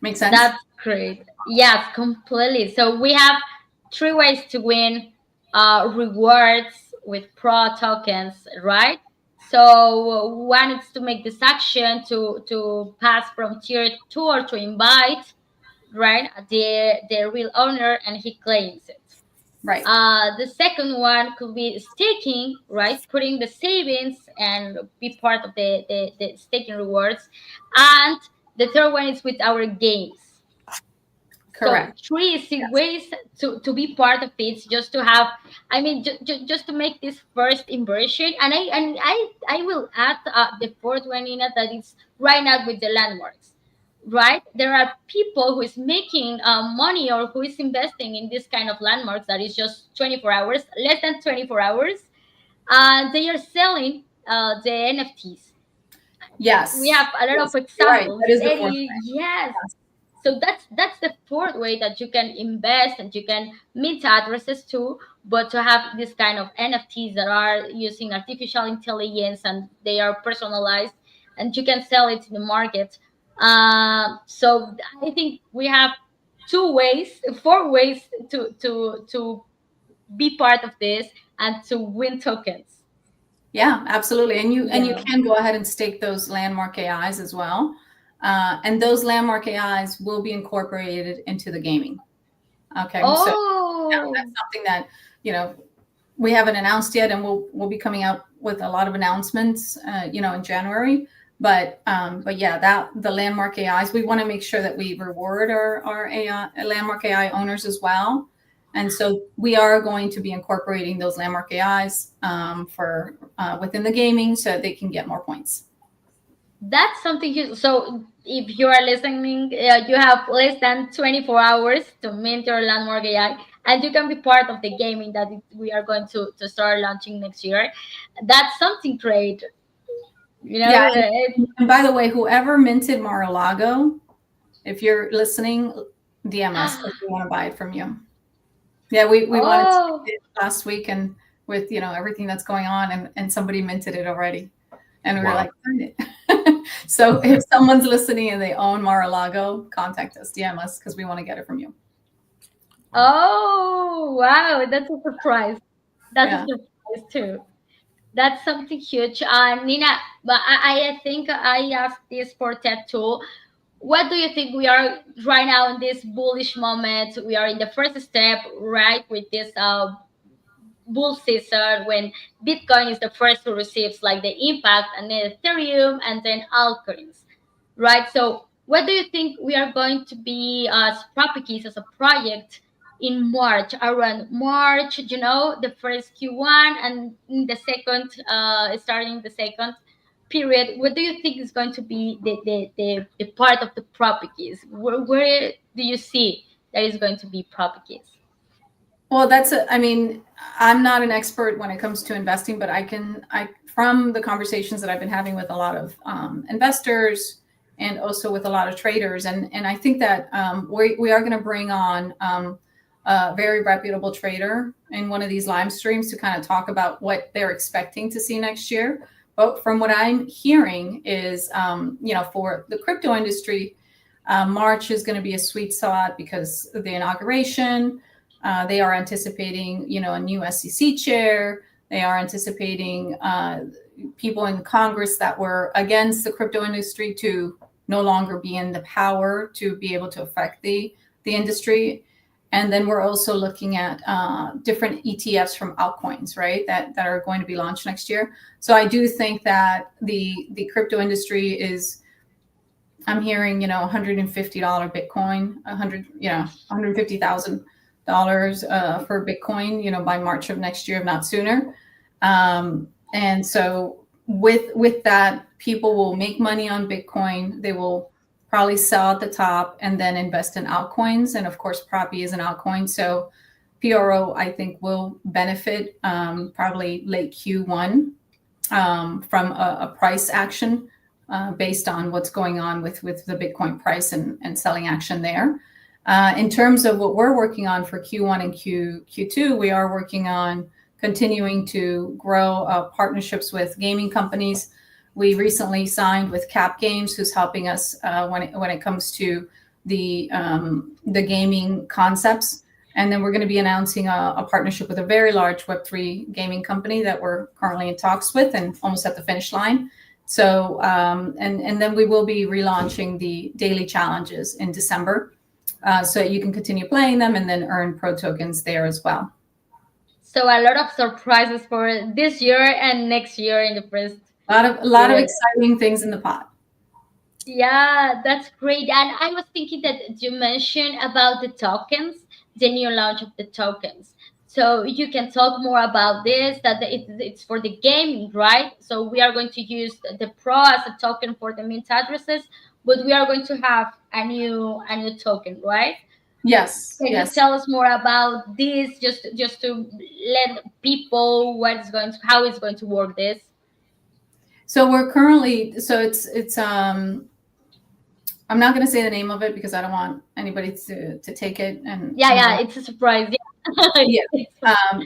Make sense? That's great. Yes, completely. So we have 3 ways to win rewards with pro tokens, right? So one is to make this action to pass from tier two, or to invite, right, the real owner, and he claims it. Right. The second one could be staking, right? Putting the savings and be part of the staking rewards. And the third one is with our games. Correct. So 3 easy ways to be part of it, just to have, just to make this first inversion. And I will add the fourth one in it, that is right now with the landmarks, right? There are people who is making money, or who is investing in this kind of landmarks that is just 24 hours, less than 24 hours, and they are selling the NFTs. Yes. We have a lot Yes. of Right. examples. That is the fourth way. Yes. So that's the fourth way that you can invest, and you can mint addresses too, but to have this kind of NFTs that are using artificial intelligence, and they are personalized, and you can sell it in the market. So I think we have 4 ways to be part of this and to win tokens. Yeah, absolutely. And you Yeah. can go ahead and stake those landmark AIs as well. And those landmark AIs will be incorporated into the gaming. Okay. So that's Oh, something that, we haven't announced yet, and we'll be coming out with a lot of announcements, in January. But yeah, that the landmark AIs, we want to make sure that we reward our AI, landmark AI owners as well. And so we are going to be incorporating those landmark AIs for within the gaming, so they can get more points. that's something huge. So if you are listening, you have less than 24 hours to mint your landmark AI, and you can be part of the gaming that we are going to start launching next year. That's something great. Yeah. It, And by the way, whoever minted Mar-a-Lago, if you're listening, DM us if we want to buy it from you. Yeah, we wanted to oh, do it last week, and with everything that's going on, and somebody minted it already, and we were Wow. like, "Find it." So if someone's listening and they own Mar-a-Lago, contact us, DM us, because we want to get it from you. oh, wow, that's a surprise. That's a Yeah. surprise too. That's something huge. Nina, but I think I asked this for TED too. What do you think? We are right now in this bullish moment. We are in the first step, right, with this bull season, when Bitcoin is the first to receive like the impact, and then Ethereum, and then altcoins, right? So what do you think we are going to be as Properties, as a project, in March, around March, the first Q1 and in the second, starting the second period, what do you think is going to be the part of the properties? Where do you see that is going to be properties? Well, I mean, I'm not an expert when it comes to investing, but from the conversations that I've been having with a lot of investors and also with a lot of traders, and I think that we are going to bring on a very reputable trader in one of these live streams to kind of talk about what they're expecting to see next year. But from what I'm hearing is, for the crypto industry, March is going to be a sweet spot because of the inauguration. They are anticipating, a new SEC chair. They are anticipating people in Congress that were against the crypto industry to no longer be in the power to be able to affect the industry. And then we're also looking at different ETFs from altcoins, right, that are going to be launched next year. So I do think that the crypto industry is, I'm hearing, $150 Bitcoin, $150,000 for Bitcoin, by March of next year, if not sooner. And so with that, people will make money on Bitcoin. They will probably sell at the top and then invest in altcoins. And of course, Proppy is an altcoin. So PRO, I think, will benefit probably late Q1 from a price action based on what's going on with the Bitcoin price and selling action there. In terms of what we're working on for Q1 and Q2, we are working on continuing to grow partnerships with gaming companies. We recently signed with Cap Games, who's helping us when it comes to the gaming concepts. And then we're going to be announcing a partnership with a very large Web3 gaming company that we're currently in talks with and almost at the finish line. So, and then we will be relaunching the daily challenges in December. So you can continue playing them and then earn pro tokens there as well. So a lot of surprises for this year and next year in the first. A lot of exciting things in the pot. Yeah, that's great. And I was thinking that you mentioned about the tokens, the new launch of the tokens. So you can talk more about this, that it's for the gaming, right? So we are going to use the Pro as a token for the mint addresses, but we are going to have a new token, right? Yes. Can you tell us more about this, just to let people how it's going to work this? So we're currently, it's I'm not going to say the name of it because I don't want anybody to take it. And it's a surprise. Yeah.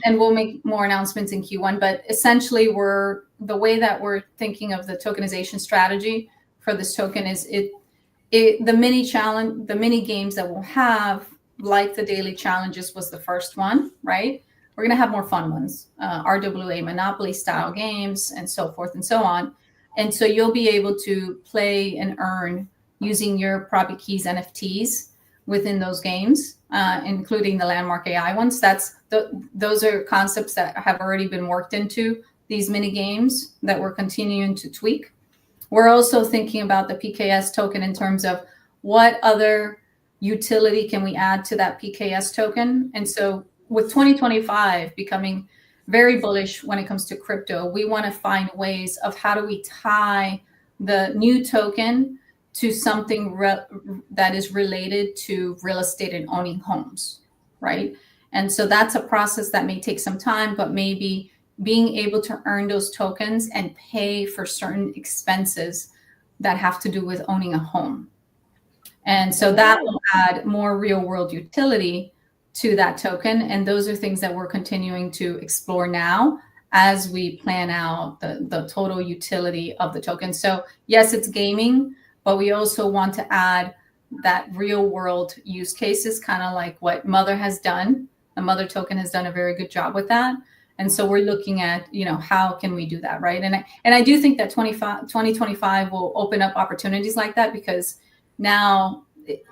And we'll make more announcements in Q1. But essentially, the way that we're thinking of the tokenization strategy for this token is the mini games that we'll have, like the daily challenges was the first one, right? We're going to have more fun ones, RWA Monopoly style games and so forth and so on. And so you'll be able to play and earn using your Proppy Keys NFTs within those games, including the Landmark AI ones. Those are concepts that have already been worked into these mini games that we're continuing to tweak. We're also thinking about the PKS token in terms of what other utility can we add to that PKS token. And so with 2025 becoming very bullish when it comes to crypto, we want to find ways of how do we tie the new token to something that is related to real estate and owning homes, right? And so that's a process that may take some time, but maybe being able to earn those tokens and pay for certain expenses that have to do with owning a home. And so that will add more real world utility to that token. And those are things that we're continuing to explore now as we plan out the total utility of the token. So yes, it's gaming, but we also want to add that real world use cases, kind of like what Mother has done. The Mother token has done a very good job with that. And so we're looking at, how can we do that, right? And I do think that 2025 will open up opportunities like that, because now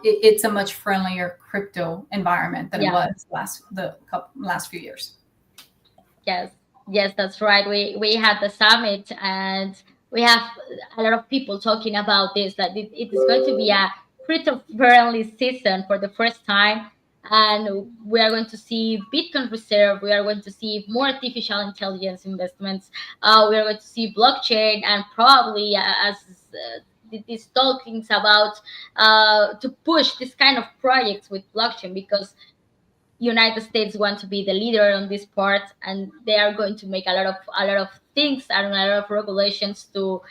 it's a much friendlier crypto environment than it was last few years. Yes, that's right. We had the summit and we have a lot of people talking about this, that it is going to be a crypto friendly season for the first time. and we are going to see Bitcoin reserve. We are going to see more artificial intelligence investments. We are going to see blockchain, and probably as these talkings about to push this kind of projects with blockchain, because United States want to be the leader on this part, and they are going to make a lot of things and a lot of regulations to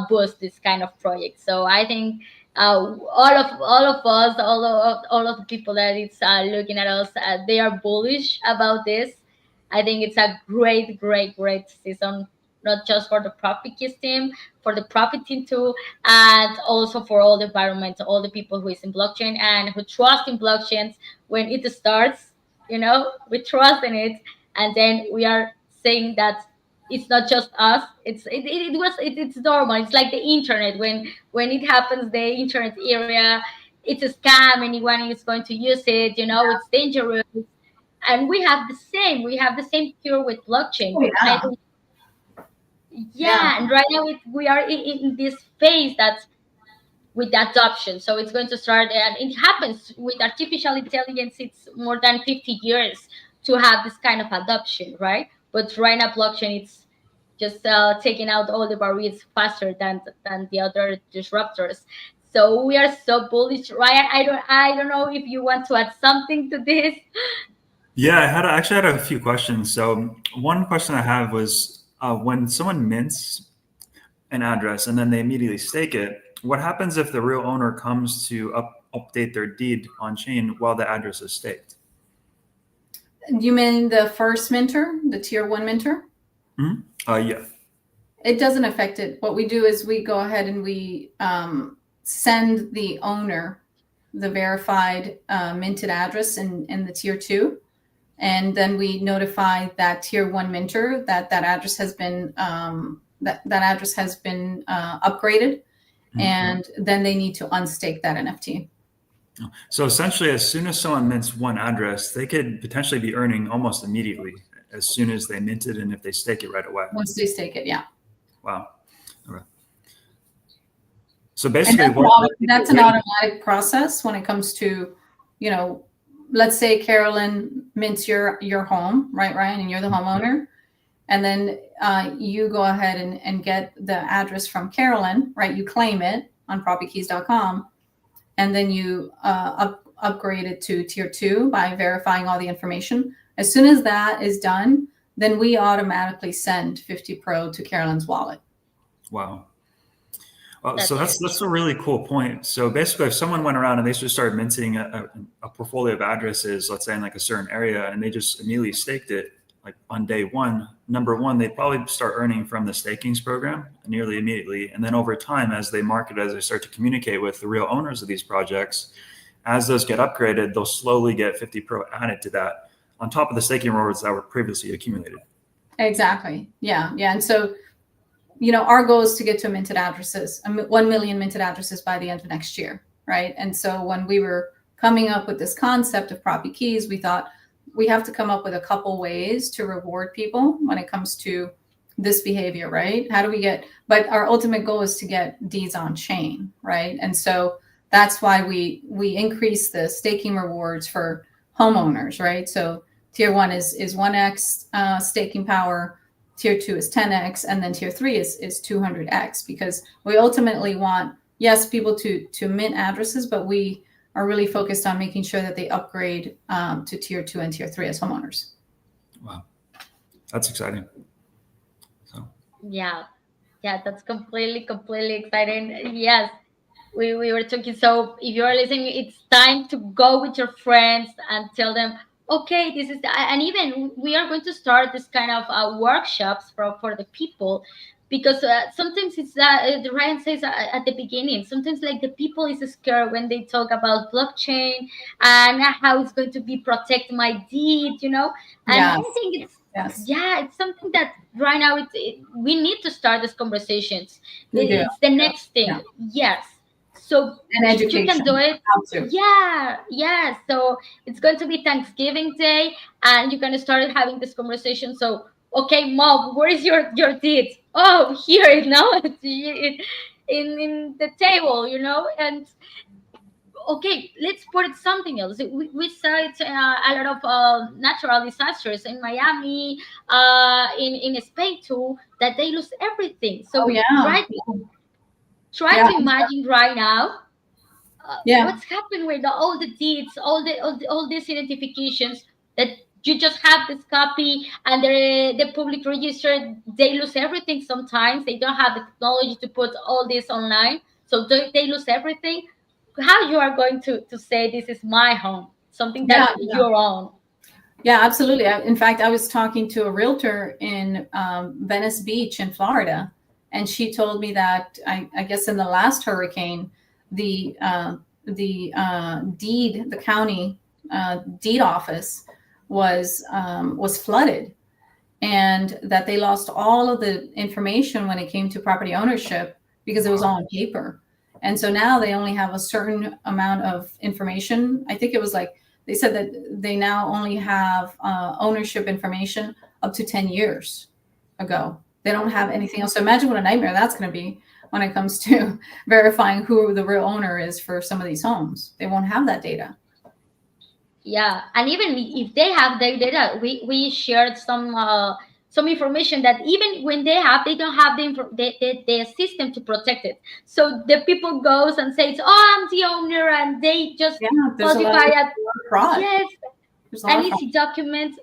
boost this kind of project. So I think all of us, all of the people that is looking at us, they are bullish about this. I think it's a great, great, great season, not just for the Profit Kiss team, for the Profit team too, and also for all the environment, all the people who is in blockchain and who trust in blockchains when it starts. We trust in it, and then we are saying that it's not just us. It's normal. It's like the internet. When it happens, the internet area, it's a scam. Anyone is going to use it. It's dangerous. And we have the same cure with blockchain. Oh, I yeah. think, Yeah. yeah. And right now we are in this phase that with the adoption. So it's going to start, and it happens with artificial intelligence. It's more than 50 years to have this kind of adoption, right? But right now, blockchain, it's just taking out all the barriers faster than the other disruptors. So we are so bullish, Ryan. I don't know if you want to add something to this. Yeah, I actually had a few questions. So one question I have was when someone mints an address and then they immediately stake it, what happens if the real owner comes to update their deed on chain while the address is staked? You mean the first minter, the tier one minter? Hmm. Yeah. It doesn't affect it. What we do is we go ahead and we send the owner the verified minted address in the tier two, and then we notify that tier one minter that address has been that address has been upgraded, and then they need to unstake that NFT. So essentially, as soon as someone mints one address, they could potentially be earning almost immediately as soon as they mint it and if they stake it right away. Once they stake it, yeah. Wow. Okay. So And basically, that's an automatic process when it comes to, let's say Carolyn mints your home, right, Ryan, and you're the homeowner, and then you go ahead and get the address from Carolyn, right? You claim it on propikeys.com, and then you upgrade it to tier two by verifying all the information. As soon as that is done, then we automatically send 50 Pro to Carolyn's wallet. Wow. So that's a really cool point. So basically, if someone went around and they just started minting a portfolio of addresses, let's say in like a certain area, and they just immediately staked it, like on day one, number one, they'd probably start earning from the stakings program nearly immediately. And then over time, as they market, as they start to communicate with the real owners of these projects, as those get upgraded, they'll slowly get 50 Pro added to that on top of the staking rewards that were previously accumulated. Exactly. Yeah. Yeah. And so, our goal is to get to minted addresses, 1 million minted addresses by the end of next year. Right. And so when we were coming up with this concept of Proppy Keys, we thought we have to come up with a couple ways to reward people when it comes to this behavior. Right. How do we but our ultimate goal is to get deeds on chain. Right. And so that's why we increase the staking rewards for homeowners. Right. So tier one is 1x staking power. Tier two is 10x, and then tier three is 200x, because we ultimately want, yes, people to mint addresses, but we are really focused on making sure that they upgrade to tier two and tier three as homeowners. Wow. That's exciting. So. Yeah, that's completely exciting. Yes, we were talking. So if you are listening, it's time to go with your friends and tell them, okay, this is, and even we are going to start this kind of workshops for the people, because sometimes it's Ryan says at the beginning, sometimes like the people is scared when they talk about blockchain and how it's going to be protect my deed, and Yes. I think it's, Yes. yeah, it's something that right now we need to start these conversations. We do. It's the next thing. Yeah. Yes. So And education. you can do it. How to. Yeah. So it's going to be Thanksgiving Day, and you're going to start having this conversation. So, okay, Mom, where is your deed? Oh, here, in the table, and okay, let's put it something else. We saw it a lot of natural disasters in Miami, in Spain too, that they lose everything. Oh So yeah, try yeah, to imagine right now yeah, what's happened with all the deeds, all these identifications that you just have this copy, and the public register, they lose everything. Sometimes they don't have the technology to put all this online, so they lose everything. How you are going to say this is my home, something yeah, that's yeah. your own? Yeah, absolutely. In fact, I was talking to a realtor in Venice Beach in Florida, and she told me that I guess in the last hurricane, the deed, the county deed office was flooded, and that they lost all of the information when it came to property ownership because it was all on paper. And so now they only have a certain amount of information. I think it was like they said that they now only have ownership information up to 10 years ago. They don't have anything else. So imagine what a nightmare that's going to be when it comes to verifying who the real owner is for some of these homes. They won't have that data. Yeah, and even if they have their data, we shared some information that even when they have, they don't have the system to protect it. So the people goes and says, "Oh, I'm the owner," and they just Yeah, there's falsify a it. lot of fraud. Yes, There's a lot an of fraud. easy document.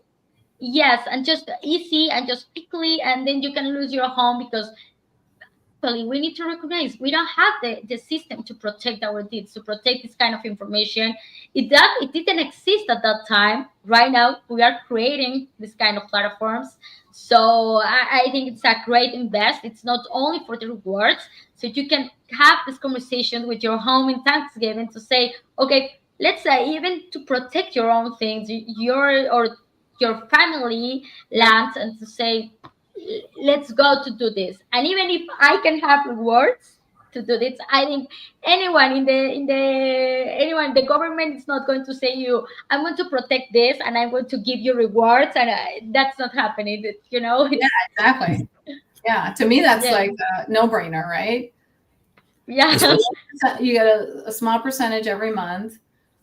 Yes, and just easy and just quickly, and then you can lose your home because we need to recognize we don't have the system to protect our deeds, to protect this kind of information. It didn't exist at that time. Right now we are creating this kind of platforms. So I think it's a great invest. It's not only for the rewards, so you can have this conversation with your home in Thanksgiving to say, okay, let's say even to protect your own things, your or your family Yeah. lands, and to say let's go to do this. And even if I can have rewards to do this, I think anyone anyone, the government is not going to say you, I'm going to protect this and I'm going to give you rewards, and that's not happening. Yeah, It's exactly. Yeah, to me that's yeah. like a no-brainer, right? Yeah. Especially, You get a small percentage every month.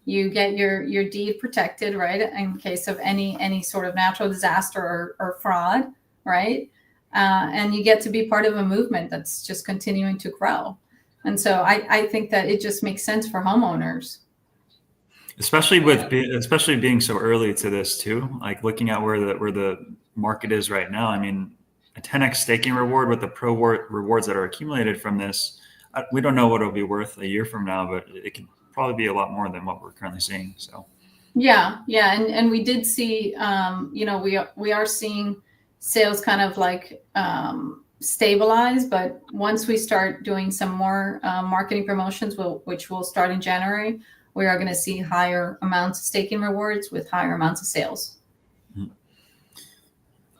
You get your deed protected, right, in case of any sort of natural disaster or fraud, right? And you get to be part of a movement that's just continuing to grow. And so I think that it just makes sense for homeowners. especially being so early to this too, like looking at where the market is right now. I mean, a 10x staking reward with the rewards that are accumulated from this, we don't know what it'll be worth a year from now, but it could probably be a lot more than what we're currently seeing. So Yeah, yeah, and we did see, we are seeing sales kind of like stabilize, but once we start doing some more marketing promotions, which will start in January, we are going to see higher amounts of staking rewards with higher amounts of sales.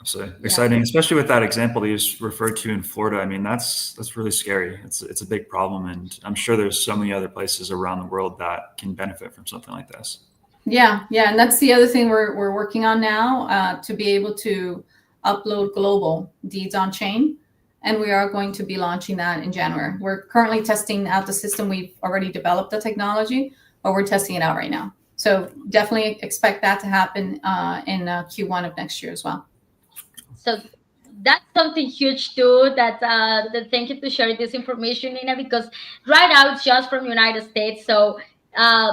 absolutely Yeah. exciting, especially with that example that you just referred to in Florida. I mean, that's really scary. It's a big problem, and I'm sure there's so many other places around the world that can benefit from something like this. Yeah, yeah, and that's the other thing we're working on now, to be able to upload global deeds on chain, and we are going to be launching that in January. We're currently testing out the system. We've already developed the technology, but we're testing it out right now. So definitely expect that to happen in Q1 of next year as well. So that's something huge too. Thank you to share this information, Nina, because right now it's just from United States. So uh,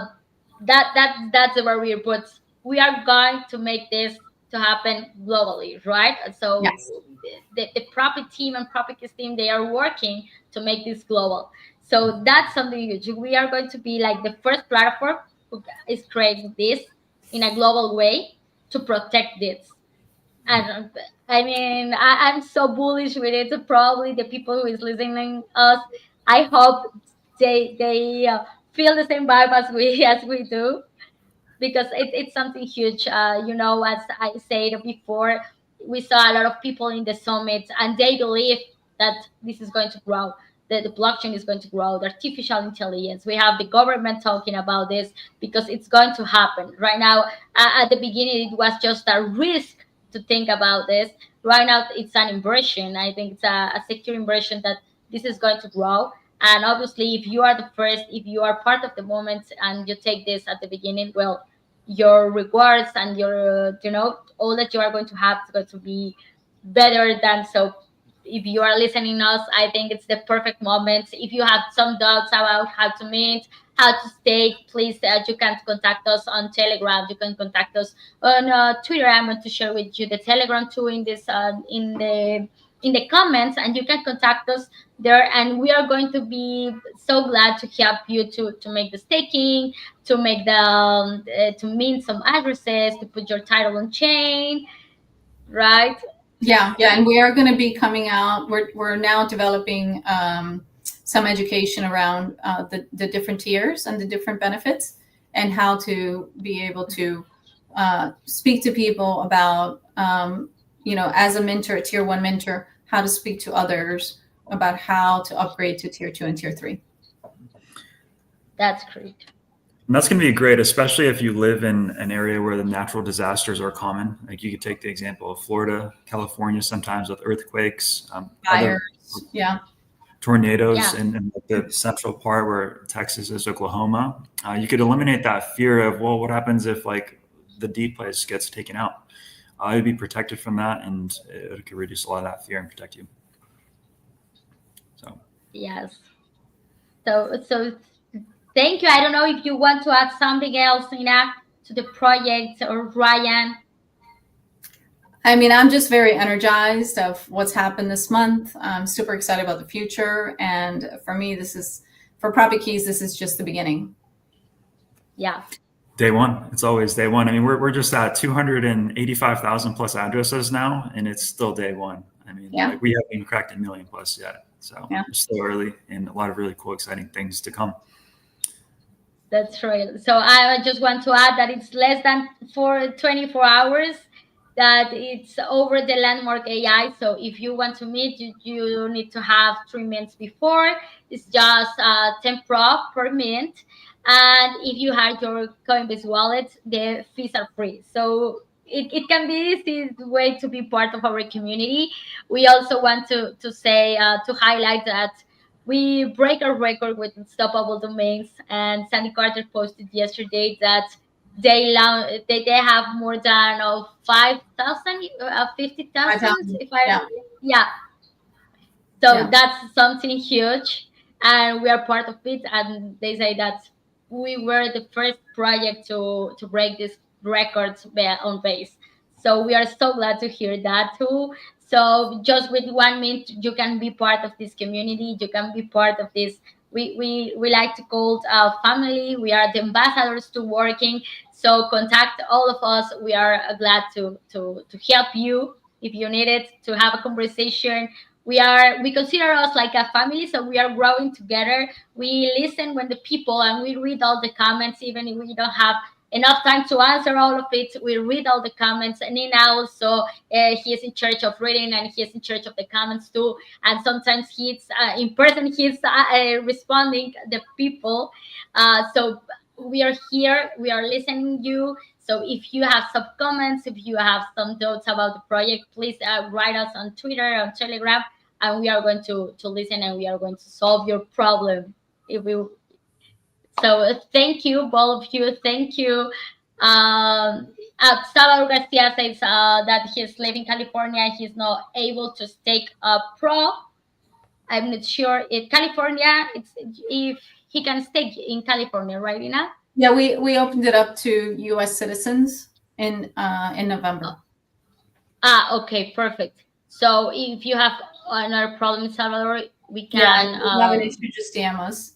that's where we put. We are going to make this to happen globally, right? So Yes. the Profit team and Profit team, they are working to make this global. So that's something huge. We are going to be like the first platform who is creating this in a global way to protect this. And I mean, I'm so bullish with it. So probably the people who is listening us, I hope they feel the same vibe as we as we do, because it's something huge. As I said before, we saw a lot of people in the summit, and they believe that this is going to grow. The blockchain is going to grow. The artificial intelligence. We have the government talking about this because it's going to happen. Right now, at the beginning, it was just a risk to think about this. Right now, it's an inversion. I think it's a secure inversion that this is going to grow, And obviously, if you are the first, if you are part of the moment and you take this at the beginning, well, your rewards and your, all that you are going to have is going to be better than. So if you are listening us, I think it's the perfect moment. If you have some doubts about how to meet, how to stake, please, you can contact us on Telegram. You can contact us on Twitter. I'm going to share with you the Telegram too in this in the comments, and you can contact us there, and we are going to be so glad to help you to make the staking, to make the to mint some addresses, to put your title on chain, right? Yeah, yeah, and we are going to be coming out. We're now developing some education around the different tiers and the different benefits, and how to be able to speak to people about, as a mentor, a tier 1 mentor, how to speak to others about how to upgrade to tier 2 and tier 3. That's great. And that's going to be great, especially if you live in an area where the natural disasters are common. Like you could take the example of Florida, California, sometimes with earthquakes, Fires, yeah, tornadoes, Yeah. in the central part where Texas is, Oklahoma. You could eliminate that fear of, well, what happens if like the deep place gets taken out? You'd be protected from that, and it could reduce a lot of that fear and protect you. So Yes. So thank you. I don't know if you want to add something else, Nina, to the project, or Ryan. I mean, I'm just very energized of what's happened this month. I'm super excited about the future, and for me, for Proppy Keys, this is just the beginning. Yeah. day one, it's always day one. I mean, we're just at 285,000 plus addresses now, and it's still day one. I mean, Yeah. like we haven't even cracked 1 million plus yet. So Yeah. it's still early, and a lot of really cool, exciting things to come. That's right. So I just want to add that it's less than 24 hours that it's over the landmark AI. So if you want to meet, you need to have 3 minutes before. It's just 10 prop per mint. And if you have your Coinbase wallet, the fees are free. So it can be easy way to be part of our community. We also want to say, to highlight that we break our record with unstoppable domains, and Sandy Carter posted yesterday that they have more than 5,000, 50,000, 5,000. if I, Yeah. yeah. So Yeah. that's something huge, and we are part of it. And they say that we were the first project to break this records on base. So we are so glad to hear that too. So just with 1 minute, you can be part of this community. You can be part of this. We like to call it our family. We are the ambassadors to working. So contact all of us. We are glad to help you if you need it, to have a conversation. We consider us like a family, so we are growing together. We listen when the people, and we read all the comments, even if we don't have enough time to answer all of it. We read all the comments, and Nina also, he is in charge of reading, and he is in charge of the comments too. And sometimes he's in person, he's responding the people. So we are here, we are listening you. So if you have some comments, if you have some thoughts about the project, please write us on Twitter, on Telegram, and we are going to listen, and we are going to solve your problem. If we So thank you, both of you. Thank you. Salvador Garcia says that he's living in California. He's not able to stake a pro. I'm not sure if California, if he can stake in California, right, Ina? Yeah, we opened it up to U.S. citizens in November. Okay, perfect. So if you have another problem in Salvador, we can. Yeah, if you have an issue, just DM us.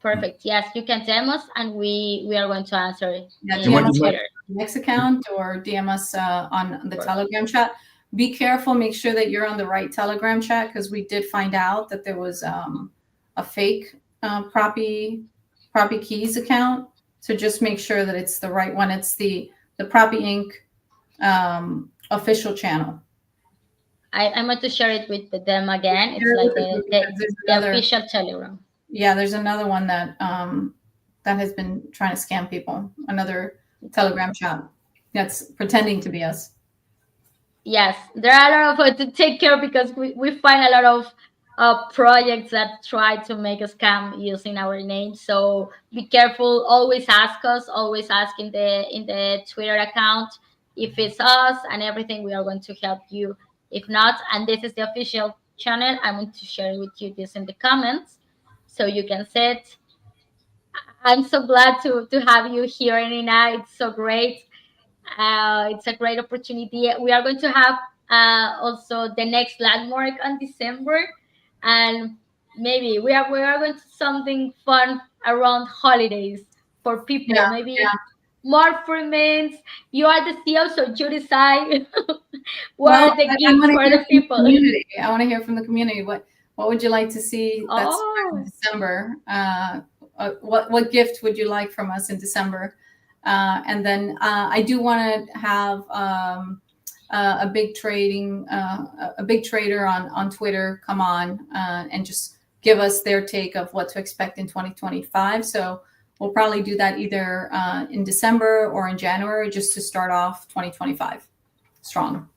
Perfect. Yes, you can DM us, and we are going to answer it. Yeah, in DM us on Twitter. the next account, or DM us on the Telegram chat. Be careful. Make sure that you're on the right Telegram chat, because we did find out that there was a fake Proppy Keys account. So just make sure that it's the right one. It's the Proppy Inc. Official channel. I'm going to share it with them again. It's like the official Telegram. Yeah, there's another one that that has been trying to scam people. Another Telegram chat that's pretending to be us. Yes, there are a lot of to take care, because we find a lot of projects that try to make a scam using our name. So be careful. Always ask us. Always ask in the Twitter account if it's us and everything. We are going to help you. If not, and this is the official channel, I'm going to share with you this in the comments, so you can see it. I'm so glad to have you here, Nina. It's so great. It's a great opportunity. We are going to have also the next landmark on December, and maybe we are going to something fun around holidays for people. Yeah, Maybe yeah. more free mints. You are the CEO, so you decide what Well, are the I gifts want to for hear the from the people. community. I want to hear from the community. What would you like to see that's in Oh, December? What gift would you like from us in December? And then I do want to have a big a big trader on Twitter come on and just give us their take of what to expect in 2025. So we'll probably do that either in December or in January, just to start off 2025 strong.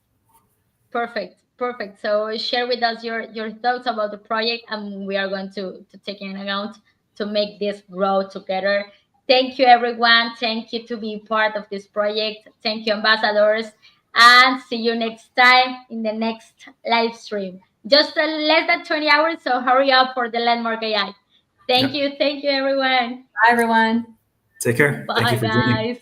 perfect, perfect. So share with us your thoughts about the project, and we are going to take in account to make this grow together. Thank you, everyone. Thank you to be part of this project. Thank you, ambassadors, and see you next time in the next live stream. Just less than 20 hours, so hurry up for the landmark AI. Yep. Thank you, everyone. Bye, everyone. Take care. Thank Bye, you for joining. guys.